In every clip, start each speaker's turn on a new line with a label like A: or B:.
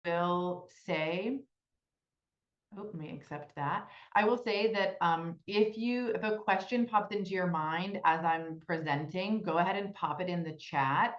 A: will say, oh, let me accept that. I will say that if a question pops into your mind as I'm presenting, go ahead and pop it in the chat.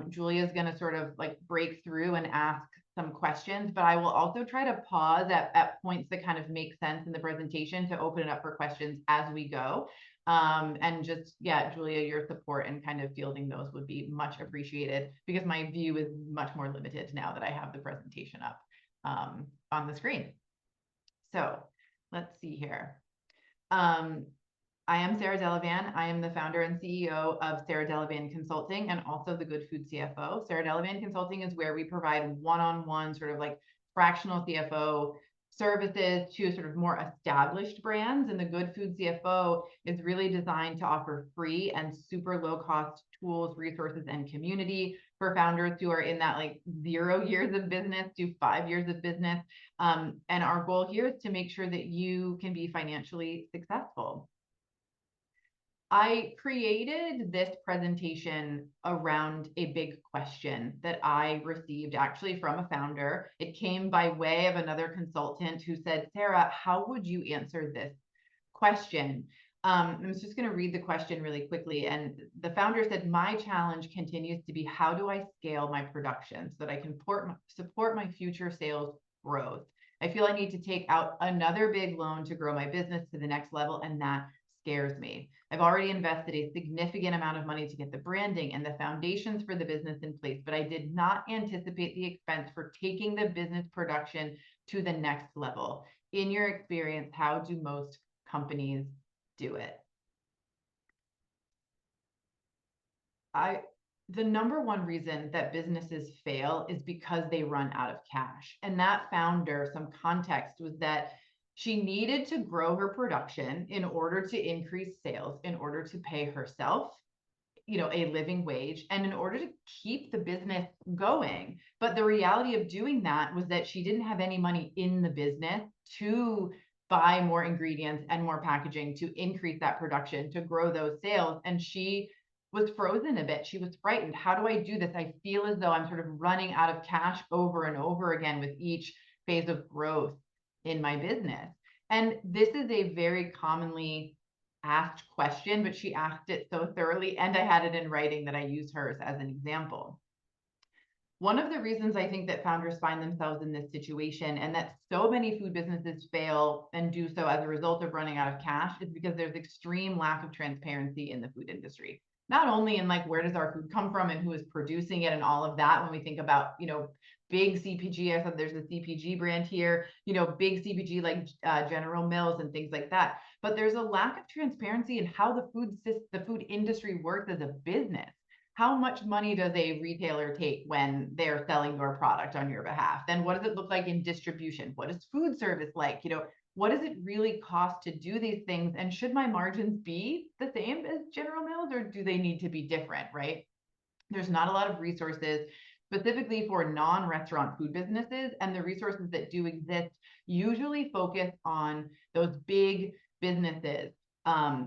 A: Julia's going to sort of like break through and ask some questions, but I will also try to pause at points that kind of make sense in the presentation to open it up for questions as we go. And just, yeah, Julia, your support and kind of fielding those would be much appreciated because my view is much more limited now that I have the presentation up on the screen. So let's see here. I am Sarah Delavan. I am the founder and CEO of Sarah Delavan Consulting and also the Good Food CFO. Sarah Delavan Consulting is where we provide one-on-one sort of like fractional CFO services to sort of more established brands. And the Good Food CFO is really designed to offer free and super low cost tools, resources, and community for founders who are in that like 0 years of business to 5 years of business. And our goal here is to make sure that you can be financially successful. I created this presentation around a big question that I received actually from a founder. It came by way of another consultant who said, Sarah, how would you answer this question? I was just going to read the question really quickly. And the founder said, my challenge continues to be, how do I scale my production so that I can support my future sales growth? I feel I need to take out another big loan to grow my business to the next level, and that scares me. I've already invested a significant amount of money to get the branding and the foundations for the business in place, but I did not anticipate the expense for taking the business production to the next level. In your experience, how do most companies do it? The number one reason that businesses fail is because they run out of cash. And that founder, some context was that she needed to grow her production in order to increase sales, in order to pay herself, a living wage, and in order to keep the business going. But the reality of doing that was that she didn't have any money in the business to buy more ingredients and more packaging to increase that production, to grow those sales. And she was frozen a bit. She was frightened. How do I do this? I feel as though I'm sort of running out of cash over and over again with each phase of growth in my business. And this is a very commonly asked question, but she asked it so thoroughly, and I had it in writing that I use hers as an example. One of the reasons I think that founders find themselves in this situation and that so many food businesses fail and do so as a result of running out of cash is because there's extreme lack of transparency in the food industry. Not only in like, where does our food come from and who is producing it and all of that, when we think about, big CPG, I said there's a CPG brand here, big CPG like General Mills and things like that. But there's a lack of transparency in how the food industry works as a business. How much money does a retailer take when they're selling your product on your behalf? Then what does it look like in distribution? What is food service like? What does it really cost to do these things? And should my margins be the same as General Mills, or do they need to be different, right? There's not a lot of resources specifically for non-restaurant food businesses, and the resources that do exist usually focus on those big businesses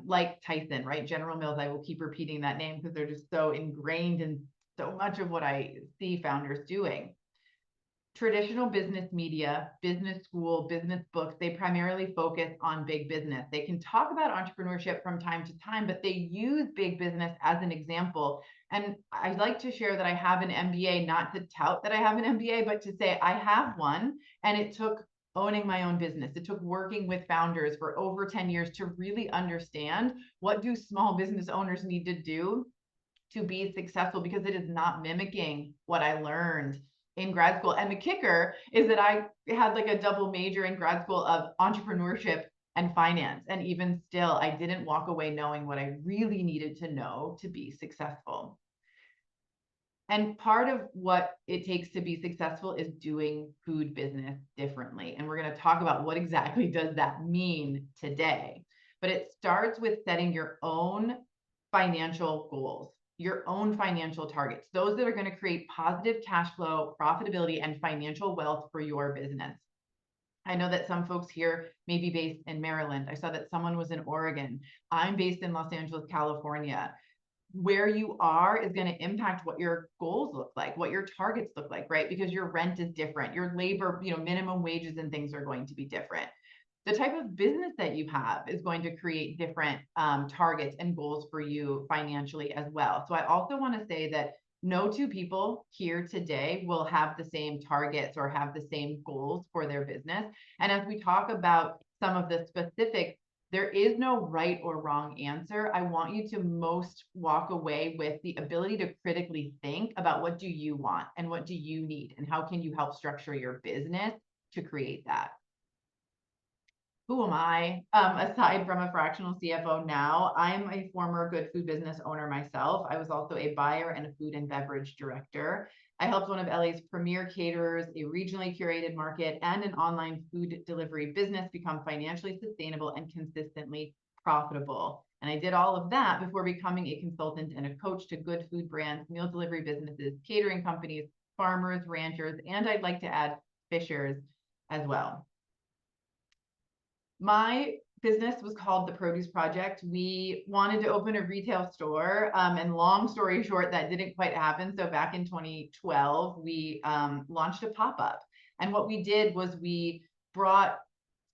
A: like Tyson, right? General Mills, I will keep repeating that name because they're just so ingrained in so much of what I see founders doing. Traditional business media, business school, business books, they primarily focus on big business. They can talk about entrepreneurship from time to time, but they use big business as an example. And I'd like to share that I have an MBA, not to tout that I have an MBA, but to say I have one, and it took owning my own business. It took working with founders for over 10 years to really understand what do small business owners need to do to be successful, because it is not mimicking what I learned in grad school. And the kicker is that I had like a double major in grad school of entrepreneurship and finance. And even still, I didn't walk away knowing what I really needed to know to be successful. And part of what it takes to be successful is doing food business differently. And we're going to talk about what exactly does that mean today. But it starts with setting your own financial goals, your own financial targets, those that are going to create positive cash flow, profitability, and financial wealth for your business. I know that some folks here may be based in Maryland. I saw that someone was in Oregon. I'm based in Los Angeles, California. where you are is going to impact what your goals look like, what your targets look like, right? Because your rent is different, your labor, minimum wages and things are going to be different. The type of business that you have is going to create different targets and goals for you financially as well. So I also want to say that no two people here today will have the same targets or have the same goals for their business. And as we talk about some of the specifics, there is no right or wrong answer. I want you to most walk away with the ability to critically think about what do you want and what do you need and how can you help structure your business to create that. Who am I? Aside from a fractional CFO now, I'm a former good food business owner myself. I was also a buyer and a food and beverage director. I helped one of LA's premier caterers, a regionally curated market, and an online food delivery business become financially sustainable and consistently profitable. And I did all of that before becoming a consultant and a coach to good food brands, meal delivery businesses, catering companies, farmers, ranchers, and I'd like to add fishers as well. My business was called the Produce Project. We wanted to open a retail store, and long story short, that didn't quite happen. So back in 2012, we launched a pop-up. And what we did was we brought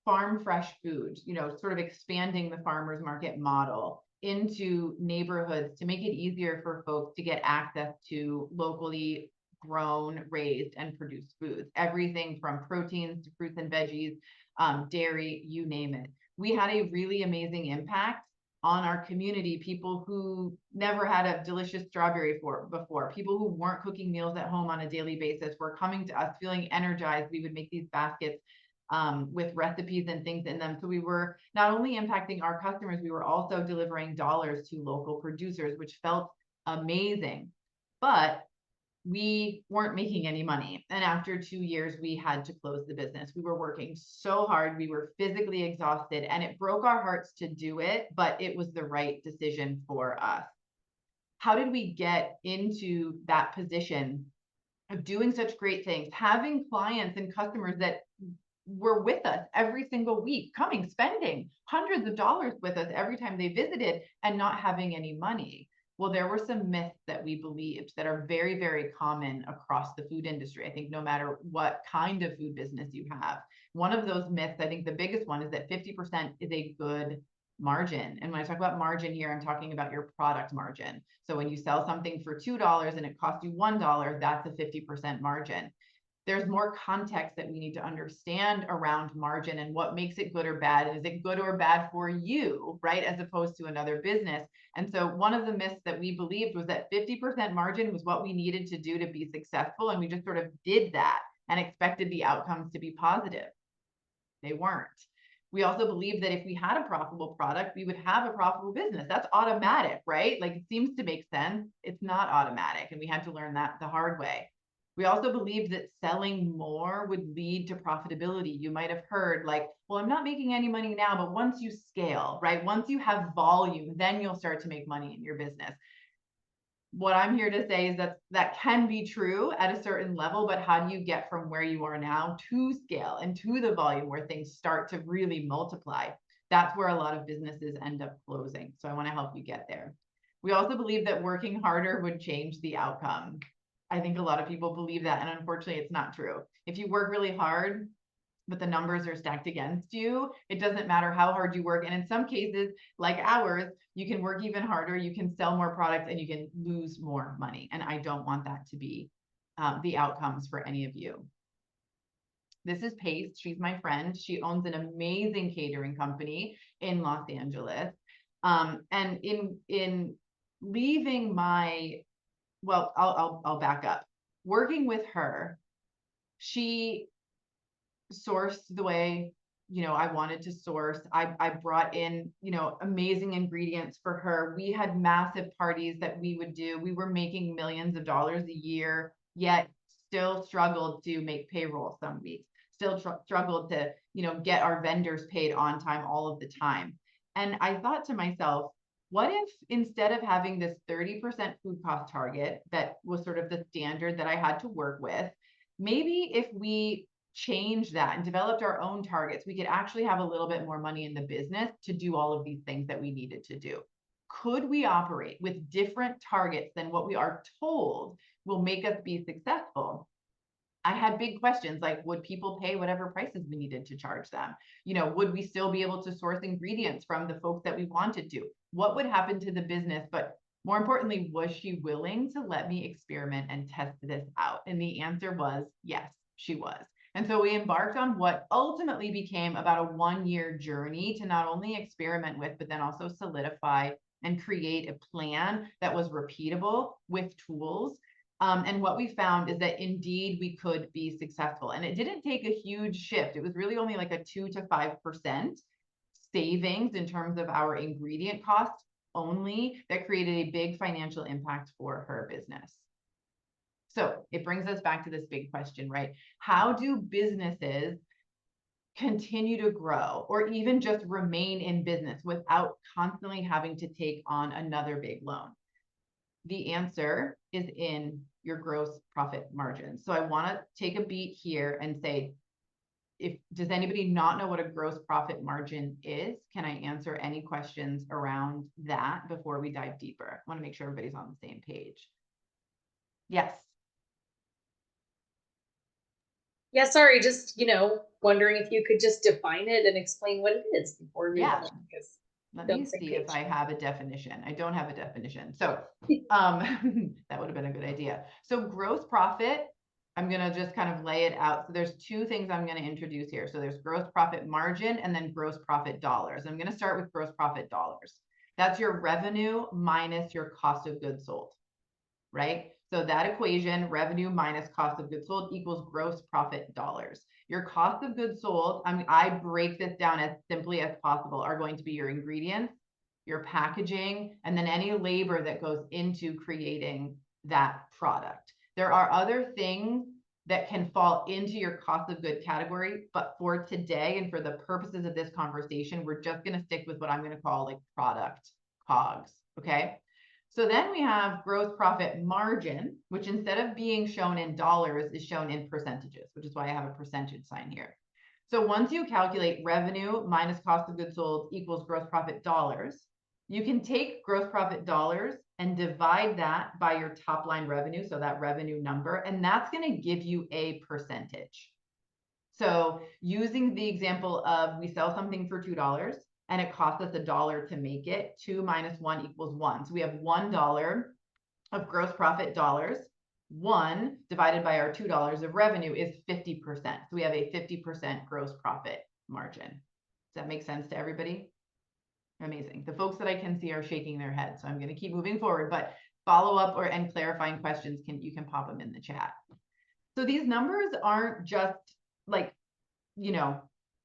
A: farm fresh food, sort of expanding the farmers market model into neighborhoods to make it easier for folks to get access to locally grown, raised, and produced foods. Everything from proteins to fruits and veggies, dairy, you name it. We had a really amazing impact on our community, people who never had a delicious strawberry before, people who weren't cooking meals at home on a daily basis were coming to us feeling energized. We would make these baskets with recipes and things in them. So we were not only impacting our customers, we were also delivering dollars to local producers, which felt amazing. But we weren't making any money. And after 2 years, we had to close the business. We were working so hard. We were physically exhausted and it broke our hearts to do it, but it was the right decision for us. How did we get into that position of doing such great things, having clients and customers that were with us every single week, spending hundreds of dollars with us every time they visited and not having any money? Well, there were some myths that we believed that are very, very common across the food industry. I think no matter what kind of food business you have, one of those myths, I think the biggest one is that 50% is a good margin. And when I talk about margin here, I'm talking about your product margin. So when you sell something for $2 and it costs you $1, that's a 50% margin. There's more context that we need to understand around margin and what makes it good or bad. And is it good or bad for you, right? As opposed to another business. And so one of the myths that we believed was that 50% margin was what we needed to do to be successful. And we just sort of did that and expected the outcomes to be positive. They weren't. We also believed that if we had a profitable product, we would have a profitable business. That's automatic, right? Like it seems to make sense. It's not automatic. And we had to learn that the hard way. We also believed that selling more would lead to profitability. You might have heard like, well, I'm not making any money now, but once you scale, right? Once you have volume, then you'll start to make money in your business. What I'm here to say is that that can be true at a certain level, but how do you get from where you are now to scale and to the volume where things start to really multiply? That's where a lot of businesses end up closing. So I want to help you get there. We also believe that working harder would change the outcome. I think a lot of people believe that, and unfortunately, it's not true. If you work really hard, but the numbers are stacked against you, it doesn't matter how hard you work. And in some cases, like ours, you can work even harder, you can sell more products, and you can lose more money. And I don't want that to be the outcomes for any of you. This is Pace. She's my friend. She owns an amazing catering company in Los Angeles. And in leaving my well, I'll back up. Working with her, she sourced the way, I wanted to source. I brought in, amazing ingredients for her. We had massive parties that we would do. We were making millions of dollars a year, yet still struggled to make payroll some weeks, still struggled to, get our vendors paid on time all of the time. And I thought to myself, what if instead of having this 30% food cost target that was sort of the standard that I had to work with, maybe if we changed that and developed our own targets, we could actually have a little bit more money in the business to do all of these things that we needed to do. could we operate with different targets than what we are told will make us be successful? I had big questions like, would people pay whatever prices we needed to charge them? Would we still be able to source ingredients from the folks that we wanted to? What would happen to the business? But more importantly, was she willing to let me experiment and test this out? And the answer was yes, she was. And so we embarked on what ultimately became about a 1-year journey to not only experiment with, but then also solidify and create a plan that was repeatable with tools. And what we found is that indeed we could be successful. And it didn't take a huge shift. It was really only like a 2 to 5% savings in terms of our ingredient costs only that created a big financial impact for her business. So it brings us back to this big question, right? How do businesses continue to grow or even just remain in business without constantly having to take on another big loan? The answer is in your gross profit margin. So I want to take a beat here and say, does anybody not know what a gross profit margin is? Can I answer any questions around that before we dive deeper? I want to make sure everybody's on the same page. Yes.
B: Yeah, sorry, just, wondering if you could just define it and explain what it is before we move
A: Yeah.
B: on, because
A: Let
B: we're on
A: me
B: the same
A: see if
B: page.
A: I have a definition. I don't have a definition. So that would have been a good idea. So gross profit, I'm going to just kind of lay it out. So there's two things I'm going to introduce here. So there's gross profit margin and then gross profit dollars. I'm going to start with gross profit dollars. That's your revenue minus your cost of goods sold, right? So that equation, revenue minus cost of goods sold, equals gross profit dollars. Your cost of goods sold, I break this down as simply as possible, are going to be your ingredients, your packaging, and then any labor that goes into creating that product. There are other things that can fall into your cost of good category, but for today and for the purposes of this conversation, we're just going to stick with what I'm going to call like product COGS, okay? So then we have gross profit margin, which instead of being shown in dollars is shown in percentages, which is why I have a percentage sign here. So once you calculate revenue minus cost of goods sold equals gross profit dollars, you can take gross profit dollars and divide that by your top line revenue, so that revenue number, and that's going to give you a percentage. So using the example of we sell something for $2 and it costs us $1 to make it, 2 minus 1 equals 1. So we have $1 of gross profit dollars. 1 divided by our $2 of revenue is 50%. So we have a 50% gross profit margin. Does that make sense to everybody? Amazing. The folks that I can see are shaking their heads, so I'm going to keep moving forward, but follow up and clarifying questions, you can pop them in the chat. So these numbers aren't just like,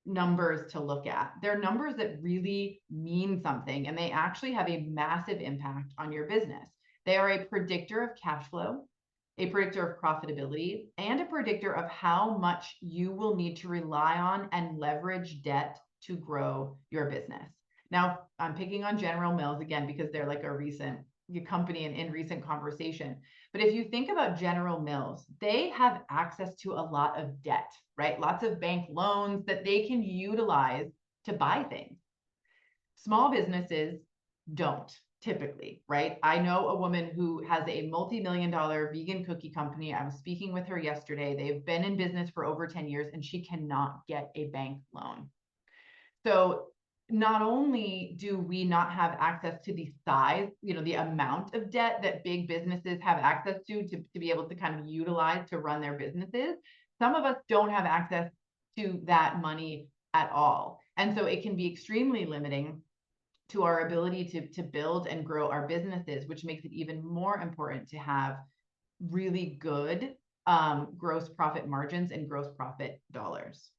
A: numbers to look at. They're numbers that really mean something, and they actually have a massive impact on your business. They are a predictor of cash flow, a predictor of profitability, and a predictor of how much you will need to rely on and leverage debt to grow your business. Now, I'm picking on General Mills again because they're like a recent company in recent conversation. But if you think about General Mills, they have access to a lot of debt, right? Lots of bank loans that they can utilize to buy things. Small businesses don't typically, right? I know a woman who has a multi-million-dollar vegan cookie company. I was speaking with her yesterday. They've been in business for over 10 years and she cannot get a bank loan. So not only do we not have access to the size, the amount of debt that big businesses have access to be able to kind of utilize to run their businesses, some of us don't have access to that money at all. And so it can be extremely limiting to our ability to build and grow our businesses, which makes it even more important to have really good gross profit margins and gross profit dollars.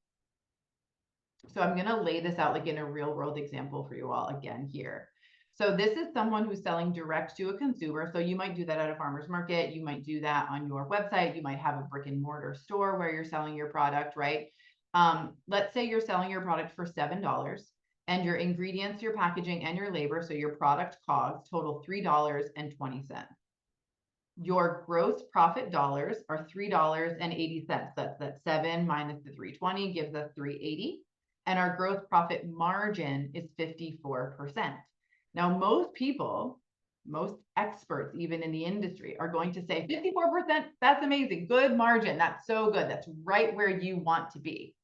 A: So I'm going to lay this out like in a real world example for you all again here. So this is someone who's selling direct to a consumer. So you might do that at a farmer's market. You might do that on your website. You might have a brick and mortar store where you're selling your product, right? Let's say you're selling your product for $7 and your ingredients, your packaging, and your labor, so your product COGS total $3.20. Your gross profit dollars are $3.80. That's 7 minus the 320 gives us 380. And our gross profit margin is 54%. Now, most people, most experts, even in the industry, are going to say 54%, that's amazing, good margin, that's so good, that's right where you want to be.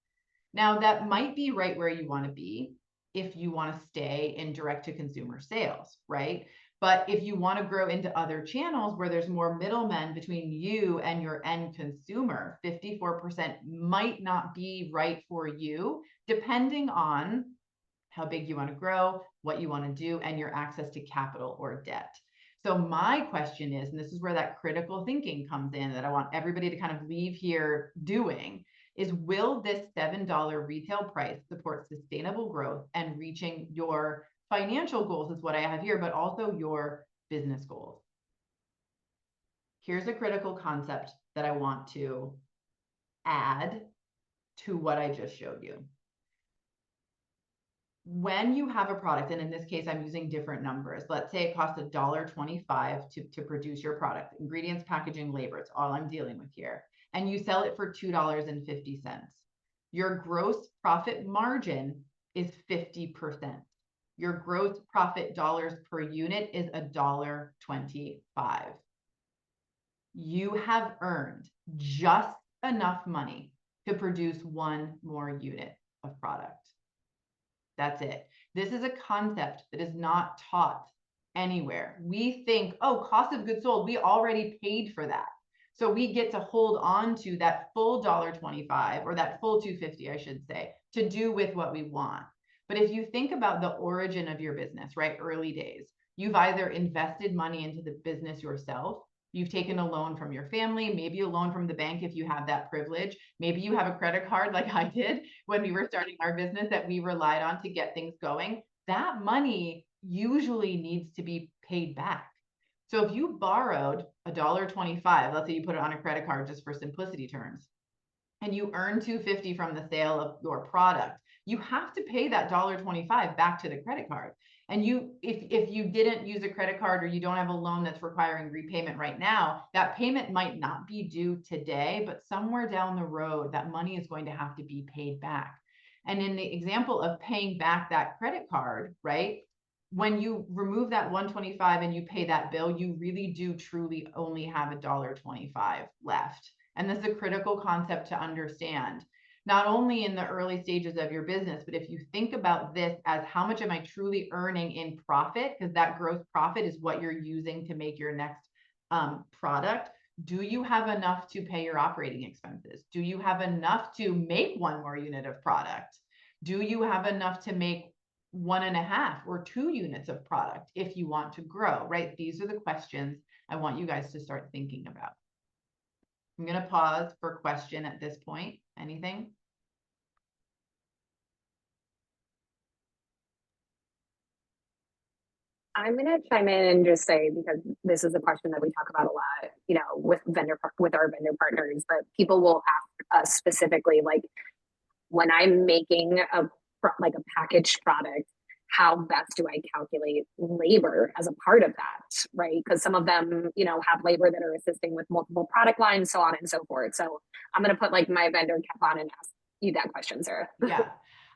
A: Now, that might be right where you want to be if you want to stay in direct to consumer sales, right? But if you want to grow into other channels where there's more middlemen between you and your end consumer, 54% might not be right for you, depending on how big you want to grow, what you want to do, and your access to capital or debt. So my question is, and this is where that critical thinking comes in that I want everybody to kind of leave here doing, is will this $7 retail price support sustainable growth and reaching your financial goals is what I have here, but also your business goals? Here's a critical concept that I want to add to what I just showed you. When you have a product, and in this case, I'm using different numbers. Let's say it costs $1.25 to produce your product. Ingredients, packaging, labor, it's all I'm dealing with here. And you sell it for $2.50. Your gross profit margin is 50%. Your gross profit dollars per unit is $1.25. You have earned just enough money to produce one more unit of product. That's it. This is a concept that is not taught anywhere. We think, oh, cost of goods sold, we already paid for that. So we get to hold on to that full $1.25 or that full $2.50, I should say, to do with what we want. But if you think about the origin of your business, right, early days, you've either invested money into the business yourself, you've taken a loan from your family, maybe a loan from the bank if you have that privilege. Maybe you have a credit card like I did when we were starting our business that we relied on to get things going. That money usually needs to be paid back. So if you borrowed $1.25, let's say you put it on a credit card just for simplicity terms, and you earn $2.50 from the sale of your product, you have to pay that $1.25 back to the credit card. And if you didn't use a credit card or you don't have a loan that's requiring repayment right now, that payment might not be due today, but somewhere down the road, that money is going to have to be paid back. And in the example of paying back that credit card, right? When you remove that $1.25 and you pay that bill, you really do truly only have $1.25 left. And this is a critical concept to understand, not only in the early stages of your business, but if you think about this as how much am I truly earning in profit, because that gross profit is what you're using to make your next product. Do you have enough to pay your operating expenses? Do you have enough to make one more unit of product? Do you have enough to make 1.5 or 2 units of product if you want to grow, right? These are the questions I want you guys to start thinking about. I'm going to pause for question at this point. Anything?
C: I'm going to chime in and just say, because this is a question that we talk about a lot, with our vendor partners, but people will ask us specifically, like, when I'm making a packaged product, how best do I calculate labor as a part of that, right? Because some of them, have labor that are assisting with multiple product lines, so on and so forth. So I'm going to put my vendor cap on and ask you that question, Sarah.
A: Yeah,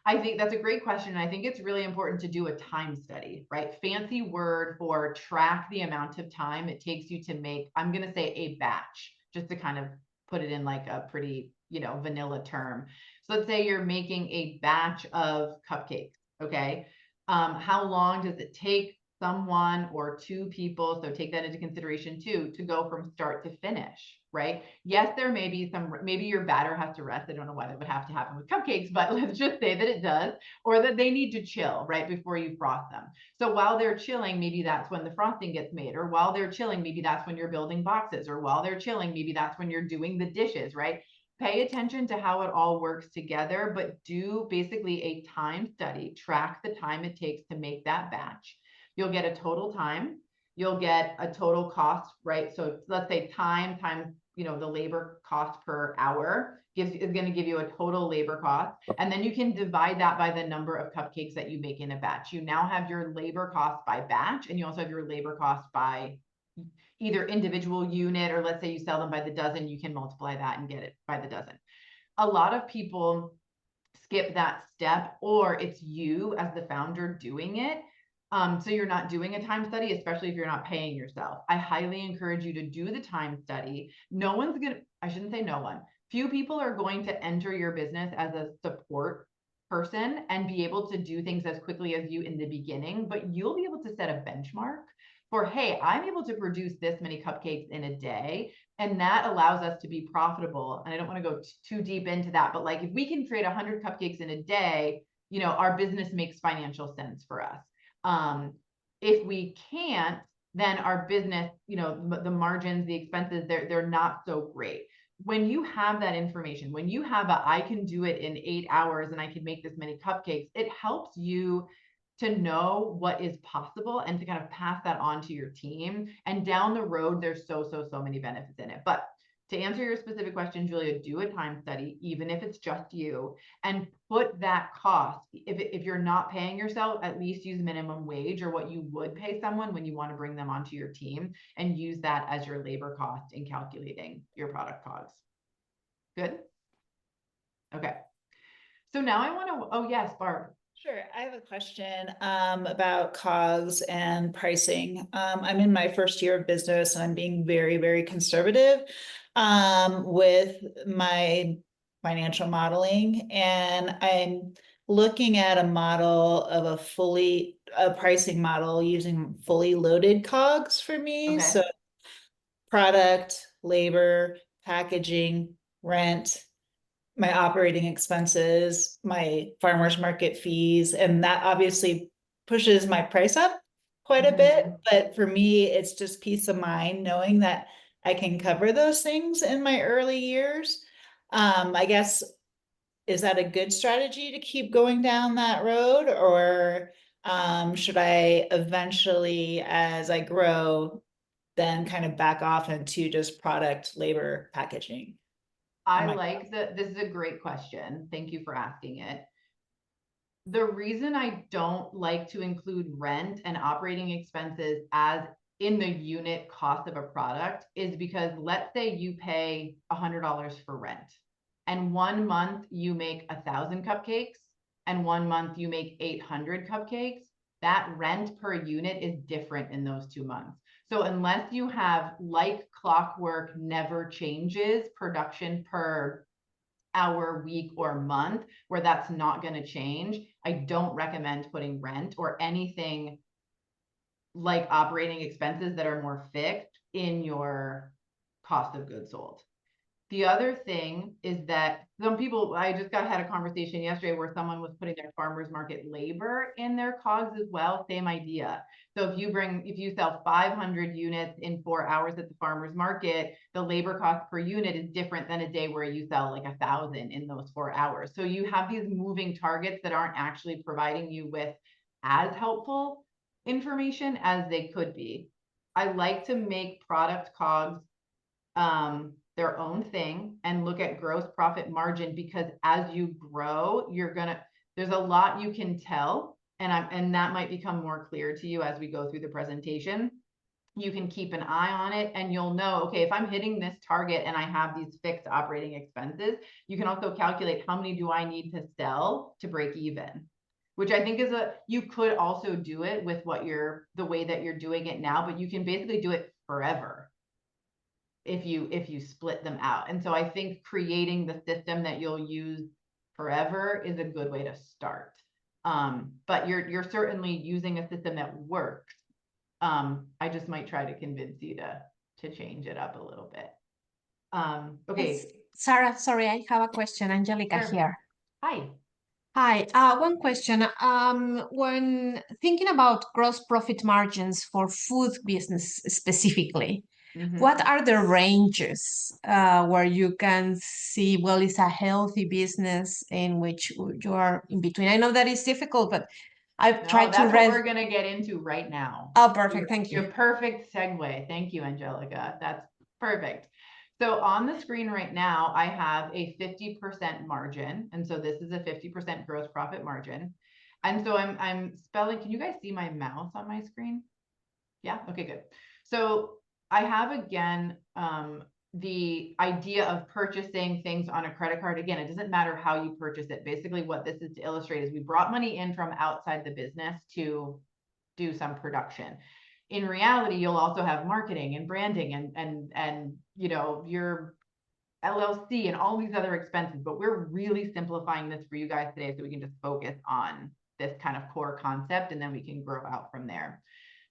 A: I think that's a great question. I think it's really important to do a time study, right? Fancy word for track the amount of time it takes you to make, I'm going to say a batch, just to kind of put it in like a pretty, vanilla term. So let's say you're making a batch of cupcakes, okay? How long does it take someone or 2 people, so take that into consideration too, to go from start to finish, right? Yes, there may be maybe your batter has to rest. I don't know why that would have to happen with cupcakes, but let's just say that it does, or that they need to chill right before you frost them. So while they're chilling, maybe that's when the frosting gets made, or while they're chilling, maybe that's when you're building boxes, or while they're chilling, maybe that's when you're doing the dishes, right? Pay attention to how it all works together, but do basically a time study, track the time it takes to make that batch. You'll get a total time, you'll get a total cost, right? So let's say time times, the labor cost per hour is going to give you a total labor cost. And then you can divide that by the number of cupcakes that you make in a batch. You now have your labor cost by batch, and you also have your labor cost by either individual unit, or let's say you sell them by the dozen, you can multiply that and get it by the dozen. A lot of people skip that step, or it's you as the founder doing it. So you're not doing a time study, especially if you're not paying yourself. I highly encourage you to do the time study. I shouldn't say no one. Few people are going to enter your business as a support person and be able to do things as quickly as you in the beginning, but you'll be able to set a benchmark for, hey, I'm able to produce this many cupcakes in a day. And that allows us to be profitable. And I don't want to go too deep into that, but like if we can create 100 cupcakes in a day, our business makes financial sense for us. If we can't, then our business, the margins, the expenses, they're not so great. When you have that information, when you have I can do it in 8 hours and I can make this many cupcakes, it helps you to know what is possible and to kind of pass that on to your team. And down the road, there's so many benefits in it. But to answer your specific question, Julia, do a time study, even if it's just you, and put that cost. If you're not paying yourself, at least use minimum wage or what you would pay someone when you want to bring them onto your team, and use that as your labor cost in calculating your product COGS. Good? Okay. So now I want to, oh yes, Barb.
D: Sure. I have a question about COGS and pricing. I'm in my first year of business and I'm being very, very conservative with my financial modeling. And I'm looking at a model of a pricing model using fully loaded COGS for me.
A: Okay.
D: So product, labor, packaging, rent, my operating expenses, my farmer's market fees, and that obviously pushes my price up quite a bit. But for me, it's just peace of mind knowing that I can cover those things in my early years. I guess, is that a good strategy to keep going down that road? Or should I eventually, as I grow, then kind of back off into just product, labor, packaging?
A: This is a great question. Thank you for asking it. The reason I don't like to include rent and operating expenses as in the unit cost of a product is because let's say you pay $100 for rent and 1 month you make 1,000 cupcakes and 1 month you make 800 cupcakes. That rent per unit is different in those 2 months. So unless you have like clockwork, never changes production per hour, week, or month, where that's not going to change, I don't recommend putting rent or anything like operating expenses that are more fixed in your cost of goods sold. The other thing is that some people, I just had a conversation yesterday where someone was putting their farmer's market labor in their COGS as well, same idea. So if you sell 500 units in 4 hours at the farmer's market, the labor cost per unit is different than a day where you sell like 1,000 in those 4 hours. So you have these moving targets that aren't actually providing you with as helpful information as they could be. I like to make product COGS their own thing and look at gross profit margin, because as you grow, there's a lot you can tell, and that might become more clear to you as we go through the presentation. You can keep an eye on it and you'll know, okay, if I'm hitting this target and I have these fixed operating expenses, you can also calculate how many do I need to sell to break even, which I think you could also do it with the way that you're doing it now, but you can basically do it forever if you split them out. And so I think creating the system that you'll use forever is a good way to start. But you're certainly using a system that works. I just might try to convince you to change it up a little bit. Okay.
E: Sarah, sorry, I have a question. Angelica
A: Sure.
E: here.
A: Hi.
E: Hi, one question. When thinking about gross profit margins for food business specifically, what are the ranges where you can see, well, it's a healthy business in which you are in between? I know that is difficult, but I've tried to
A: read. That's what we're going to get into right now.
E: Oh, perfect. Thank you.
A: Your perfect segue. Thank you, Angelica. That's perfect. So on the screen right now, I have a 50% margin. And so this is a 50% gross profit margin. And so I'm spelling, can you guys see my mouse on my screen? Yeah, okay, good. So I have, again, the idea of purchasing things on a credit card. Again, it doesn't matter how you purchase it. Basically what this is to illustrate is we brought money in from outside the business to do some production. In reality, you'll also have marketing and branding and you know, your LLC and all these other expenses, but we're really simplifying this for you guys today so we can just focus on this kind of core concept, and then we can grow out from there.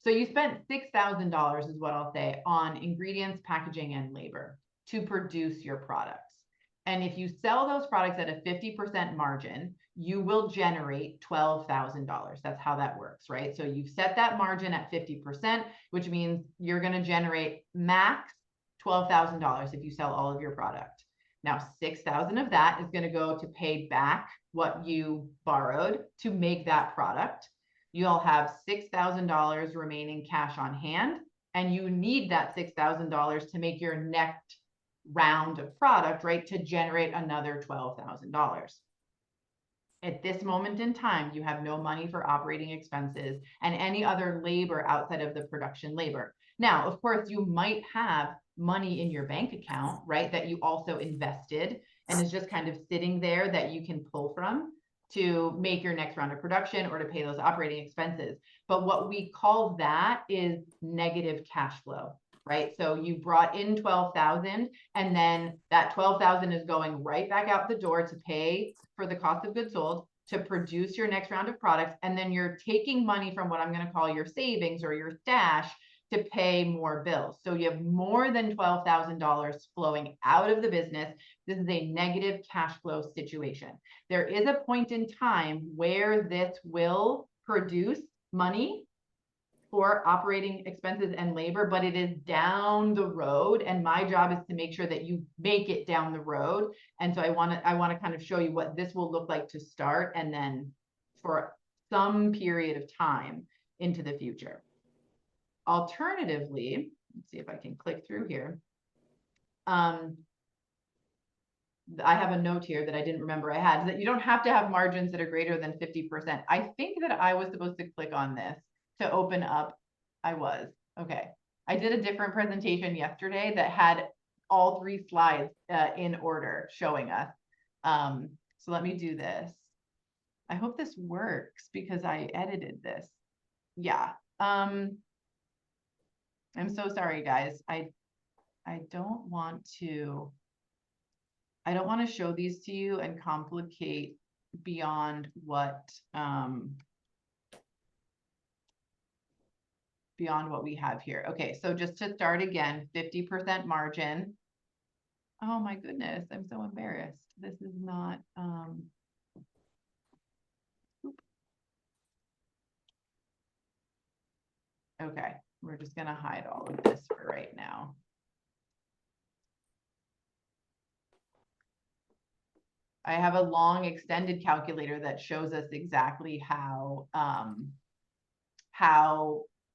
A: So you spent $6,000 is what I'll say on ingredients, packaging, and labor to produce your products. And if you sell those products at a 50% margin, you will generate $12,000. That's how that works, right? So you've set that margin at 50%, which means you're going to generate max $12,000 if you sell all of your product. Now, 6,000 of that is going to go to pay back what you borrowed to make that product. You'll have $6,000 remaining cash on hand, and you need that $6,000 to make your next round of product, right, to generate another $12,000. At this moment in time, you have no money for operating expenses and any other labor outside of the production labor. Now, of course, you might have money in your bank account, right, that you also invested and is just kind of sitting there that you can pull from to make your next round of production or to pay those operating expenses. But what we call that is negative cash flow, right? So you brought in 12,000 and then that 12,000 is going right back out the door to pay for the cost of goods sold, to produce your next round of products. And then you're taking money from what I'm going to call your savings or your stash to pay more bills. So you have more than $12,000 flowing out of the business. This is a negative cash flow situation. There is a point in time where this will produce money for operating expenses and labor, but it is down the road. And my job is to make sure that you make it down the road. And so I want to kind of show you what this will look like to start and then for some period of time into the future. Alternatively, let's see if I can click through here. I have a note here that I didn't remember I had, that you don't have to have margins that are greater than 50%. I think that I was supposed to click on this to open up. I was. Okay. I did a different presentation yesterday that had all 3 slides in order showing us. So let me do this. I hope this works because I edited this. Yeah. I'm so sorry, guys. I don't want to show these to you and complicate beyond what we have here. Okay, so just to start again, 50% margin. Oh my goodness, I'm so embarrassed. This is not okay, we're just gonna hide all of this for right now. I have a long extended calculator that shows us exactly how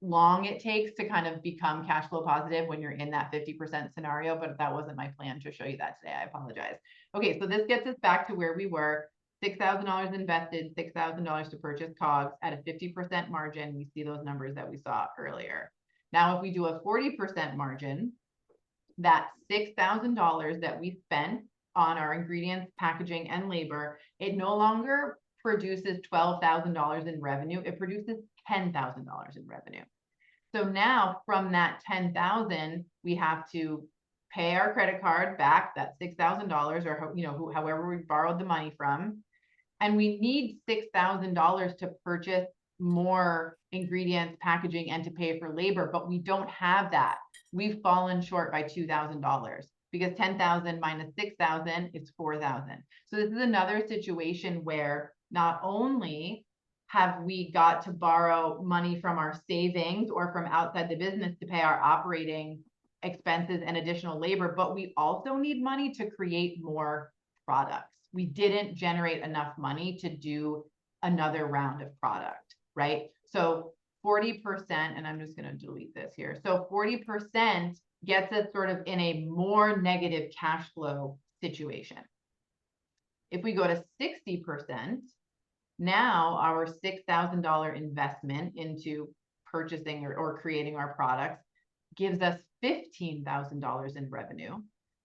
A: long it takes to kind of become cash flow positive when you're in that 50% scenario, but that wasn't my plan to show you that today. I apologize. Okay, so this gets us back to where we were. $6,000 invested, $6,000 to purchase COGS at a 50% margin. We see those numbers that we saw earlier. Now, if we do a 40% margin, that $6,000 that we spent on our ingredients, packaging, and labor, it no longer produces $12,000 in revenue. It produces $10,000 in revenue. So now from that $10,000, we have to pay our credit card back, that $6,000, or however we borrowed the money from. And we need $6,000 to purchase more ingredients, packaging, and to pay for labor, but we don't have that. We've fallen short by $2,000 because 10,000 minus 6,000 is 4,000. So this is another situation where not only have we got to borrow money from our savings or from outside the business to pay our operating expenses and additional labor, but we also need money to create more products. We didn't generate enough money to do another round of product, right? So 40%, and I'm just going to delete this here. So 40% gets us sort of in a more negative cash flow situation. If we go to 60%, now our $6,000 investment into purchasing or creating our products gives us $15,000 in revenue.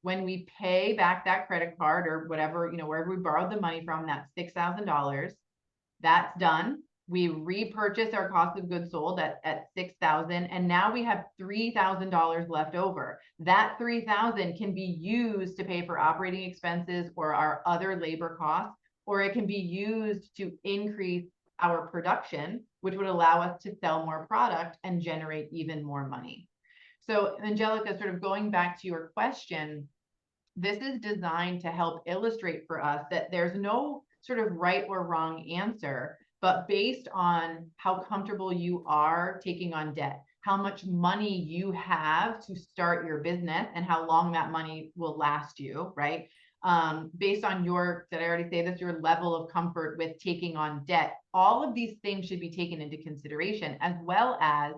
A: When we pay back that credit card or whatever, wherever we borrowed the money from, that $6,000, that's done. We repurchase our cost of goods sold at 6,000, and now we have $3,000 left over. That 3,000 can be used to pay for operating expenses or our other labor costs, or it can be used to increase our production, which would allow us to sell more product and generate even more money. So Angelica, sort of going back to your question, this is designed to help illustrate for us that there's no sort of right or wrong answer, but based on how comfortable you are taking on debt, how much money you have to start your business, and how long that money will last you, right? Based on your, did I already say this, your level of comfort with taking on debt, all of these things should be taken into consideration, as well as,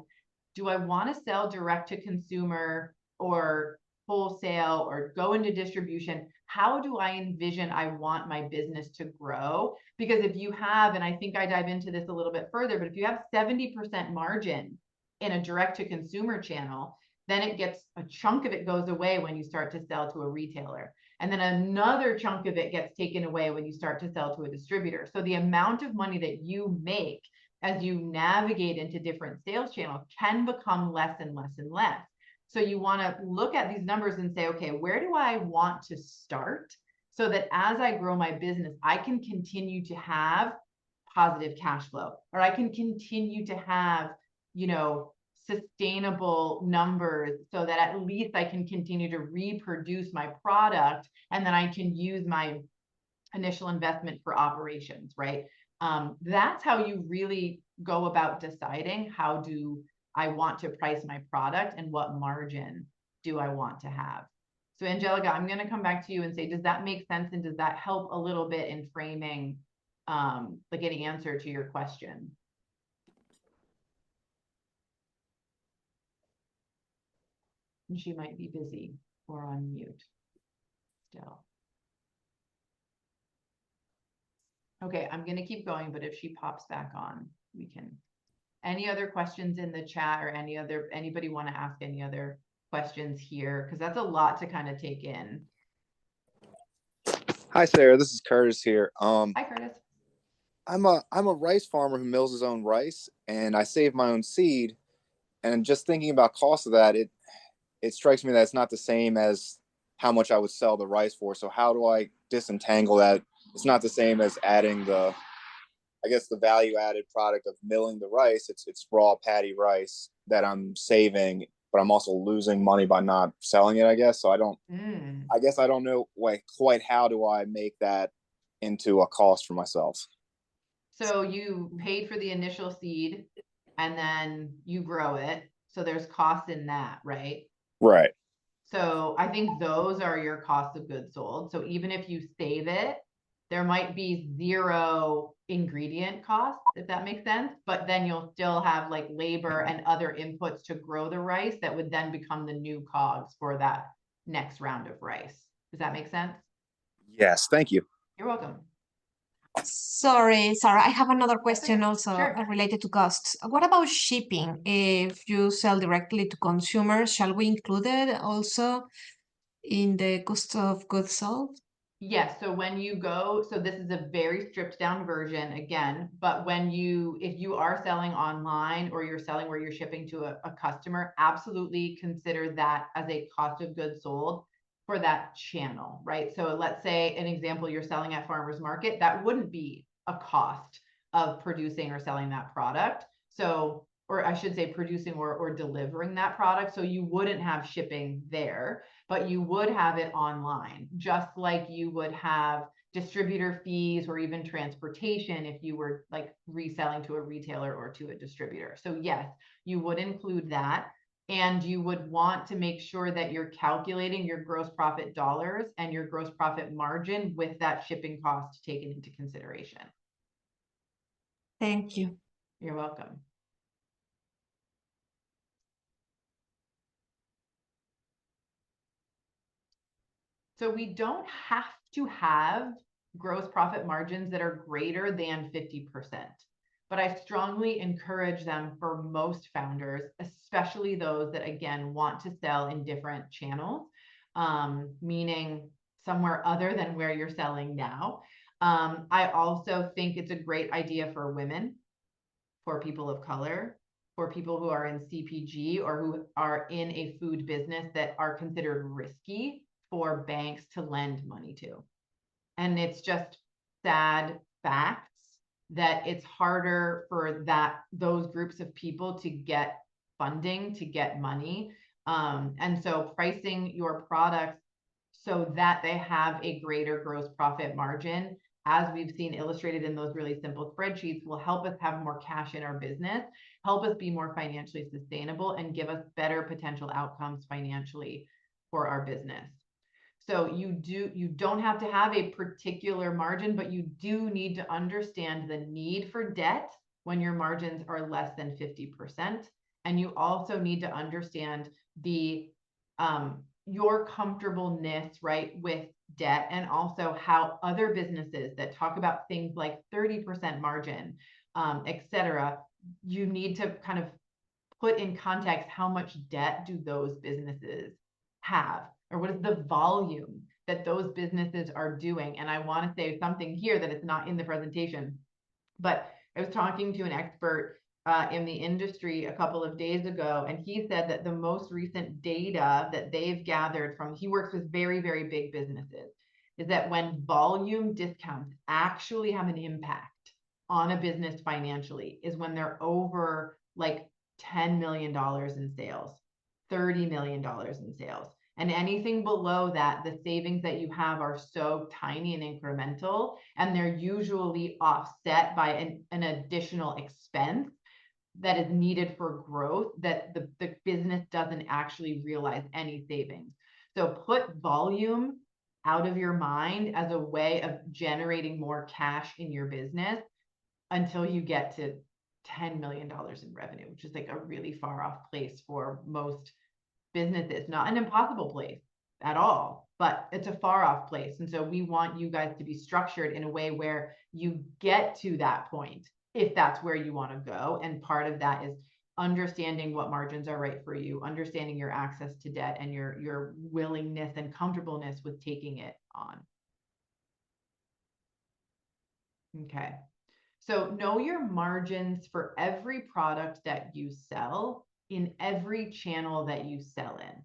A: do I want to sell direct to consumer or wholesale or go into distribution? How do I envision I want my business to grow? Because if you have, and I think I dive into this a little bit further, but if you have 70% margin in a direct to consumer channel, then it gets, a chunk of it goes away when you start to sell to a retailer. And then another chunk of it gets taken away when you start to sell to a distributor. So the amount of money that you make as you navigate into different sales channels can become less and less and less. So you want to look at these numbers and say, okay, where do I want to start so that as I grow my business, I can continue to have positive cash flow, or I can continue to have, you know, sustainable numbers so that at least I can continue to reproduce my product, and then I can use my initial investment for operations, right? That's how you really go about deciding, how do I want to price my product and what margin do I want to have? So Angelica, I'm going to come back to you and say, does that make sense? And does that help a little bit in framing, like an answer to your question? And she might be busy or on mute still. Okay, I'm going to keep going, but if she pops back on, we can. Any other questions in the chat, or anybody want to ask any other questions here? Because that's a lot to kind of take in.
F: Hi, Sarah. This is Curtis here.
A: Hi, Curtis.
F: I'm a rice farmer who mills his own rice, and I save my own seed. And just thinking about cost of that, it strikes me that it's not the same as how much I would sell the rice for. So how do I disentangle that? It's not the same as adding the, I guess, the value added product of milling the rice. It's raw patty rice that I'm saving, but I'm also losing money by not selling it, I guess. So I guess I don't know quite how do I make that into a cost for myself.
A: So you paid for the initial seed and then you grow it. So there's cost in that, right?
F: Right.
A: So I think those are your cost of goods sold. So even if you save it, there might be zero ingredient costs, if that makes sense, but then you'll still have like labor and other inputs to grow the rice that would then become the new cogs for that next round of rice. Does that make sense?
F: Yes, thank you.
A: You're welcome.
E: Sorry, Sarah, I have another question also
A: Sure.
E: related to costs. What about shipping? If you sell directly to consumers, shall we include it also in the cost of goods sold?
A: Yes, so when you go, so this is a very stripped down version again, but if you are selling online or you're selling where you're shipping to a customer, absolutely consider that as a cost of goods sold for that channel, right? So let's say an example, you're selling at farmer's market, that wouldn't be a cost of producing or selling that product. So, or I should say producing or delivering that product. So you wouldn't have shipping there, but you would have it online, just like you would have distributor fees or even transportation if you were like reselling to a retailer or to a distributor. So yes, you would include that. And you would want to make sure that you're calculating your gross profit dollars and your gross profit margin with that shipping cost taken into consideration.
E: Thank you.
A: You're welcome. So we don't have to have gross profit margins that are greater than 50%, but I strongly encourage them for most founders, especially those that, again, want to sell in different channels, meaning somewhere other than where you're selling now. I also think it's a great idea for women for people of color, for people who are in CPG or who are in a food business that are considered risky for banks to lend money to. And it's just sad facts that it's harder for those groups of people to get funding, to get money. And so pricing your products so that they have a greater gross profit margin, as we've seen illustrated in those really simple spreadsheets, will help us have more cash in our business, help us be more financially sustainable, and give us better potential outcomes financially for our business. So you don't have to have a particular margin, but you do need to understand the need for debt when your margins are less than 50%. And you also need to understand your comfortableness, right, with debt, and also how other businesses that talk about things like 30% margin, etc., you need to kind of put in context how much debt do those businesses have, or what is the volume that those businesses are doing. And I want to say something here that it's not in the presentation, but I was talking to an expert in the industry a couple of days ago, and he said that the most recent data that they've gathered from, he works with very, very big businesses, is that when volume discounts actually have an impact on a business financially is when they're over like $10 million in sales, $30 million in sales. And anything below that, the savings that you have are so tiny and incremental, and they're usually offset by an additional expense that is needed for growth, that the business doesn't actually realize any savings. So put volume out of your mind as a way of generating more cash in your business until you get to $10 million in revenue, which is like a really far off place for most businesses. Not an impossible place at all, but it's a far off place. And so we want you guys to be structured in a way where you get to that point, if that's where you want to go. And part of that is understanding what margins are right for you, understanding your access to debt, and your willingness and comfortableness with taking it on. Okay. So know your margins for every product that you sell in every channel that you sell in.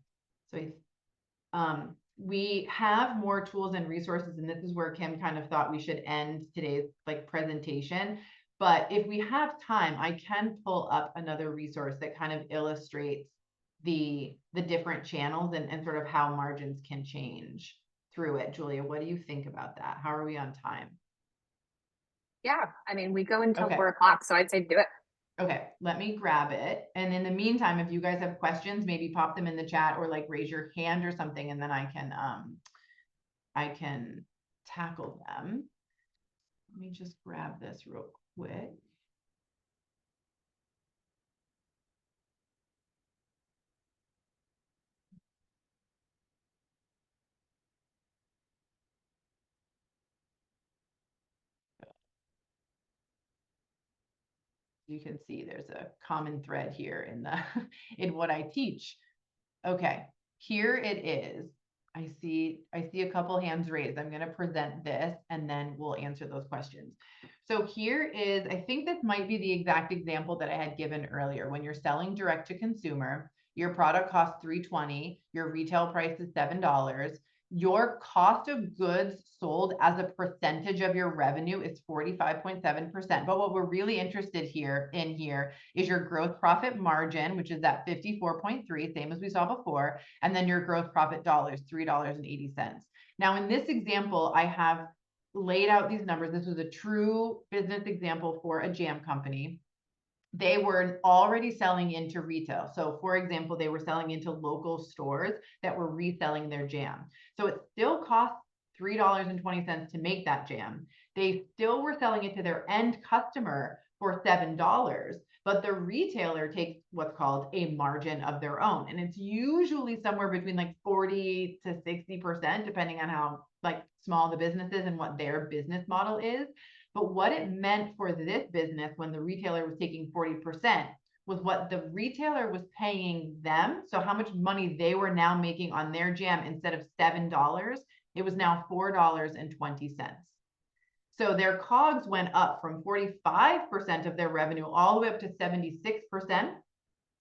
A: So we have more tools and resources, and this is where Kim kind of thought we should end today's presentation. But if we have time, I can pull up another resource that kind of illustrates the different channels and sort of how margins can change through it. Julia, what do you think about that? How are we on time?
C: Yeah, I mean, we go until
A: Okay.
C: 4 o'clock, so I'd say do it.
A: Okay, let me grab it. And in the meantime, if you guys have questions, maybe pop them in the chat or raise your hand or something, and then I can tackle them. Let me just grab this real quick. You can see there's a common thread here in what I teach. Okay, here it is. I see a couple hands raised. I'm going to present this and then we'll answer those questions. So here is, I think this might be the exact example that I had given earlier. When you're selling direct to consumer, your product costs $3.20, your retail price is $7. Your cost of goods sold as a percentage of your revenue is 45.7%. But what we're really interested in here is your gross profit margin, which is that 54.3, same as we saw before, and then your gross profit dollars, $3.80. Now, in this example, I have laid out these numbers. This was a true business example for a jam company. They were already selling into retail. So for example, they were selling into local stores that were reselling their jam. So it still costs $3.20 to make that jam. They still were selling it to their end customer for $7, but the retailer takes what's called a margin of their own. And it's usually somewhere between 40 to 60%, depending on how small the business is and what their business model is. But what it meant for this business when the retailer was taking 40% was what the retailer was paying them. So how much money they were now making on their jam, instead of $7, it was now $4.20. So their COGS went up from 45% of their revenue all the way up to 76%.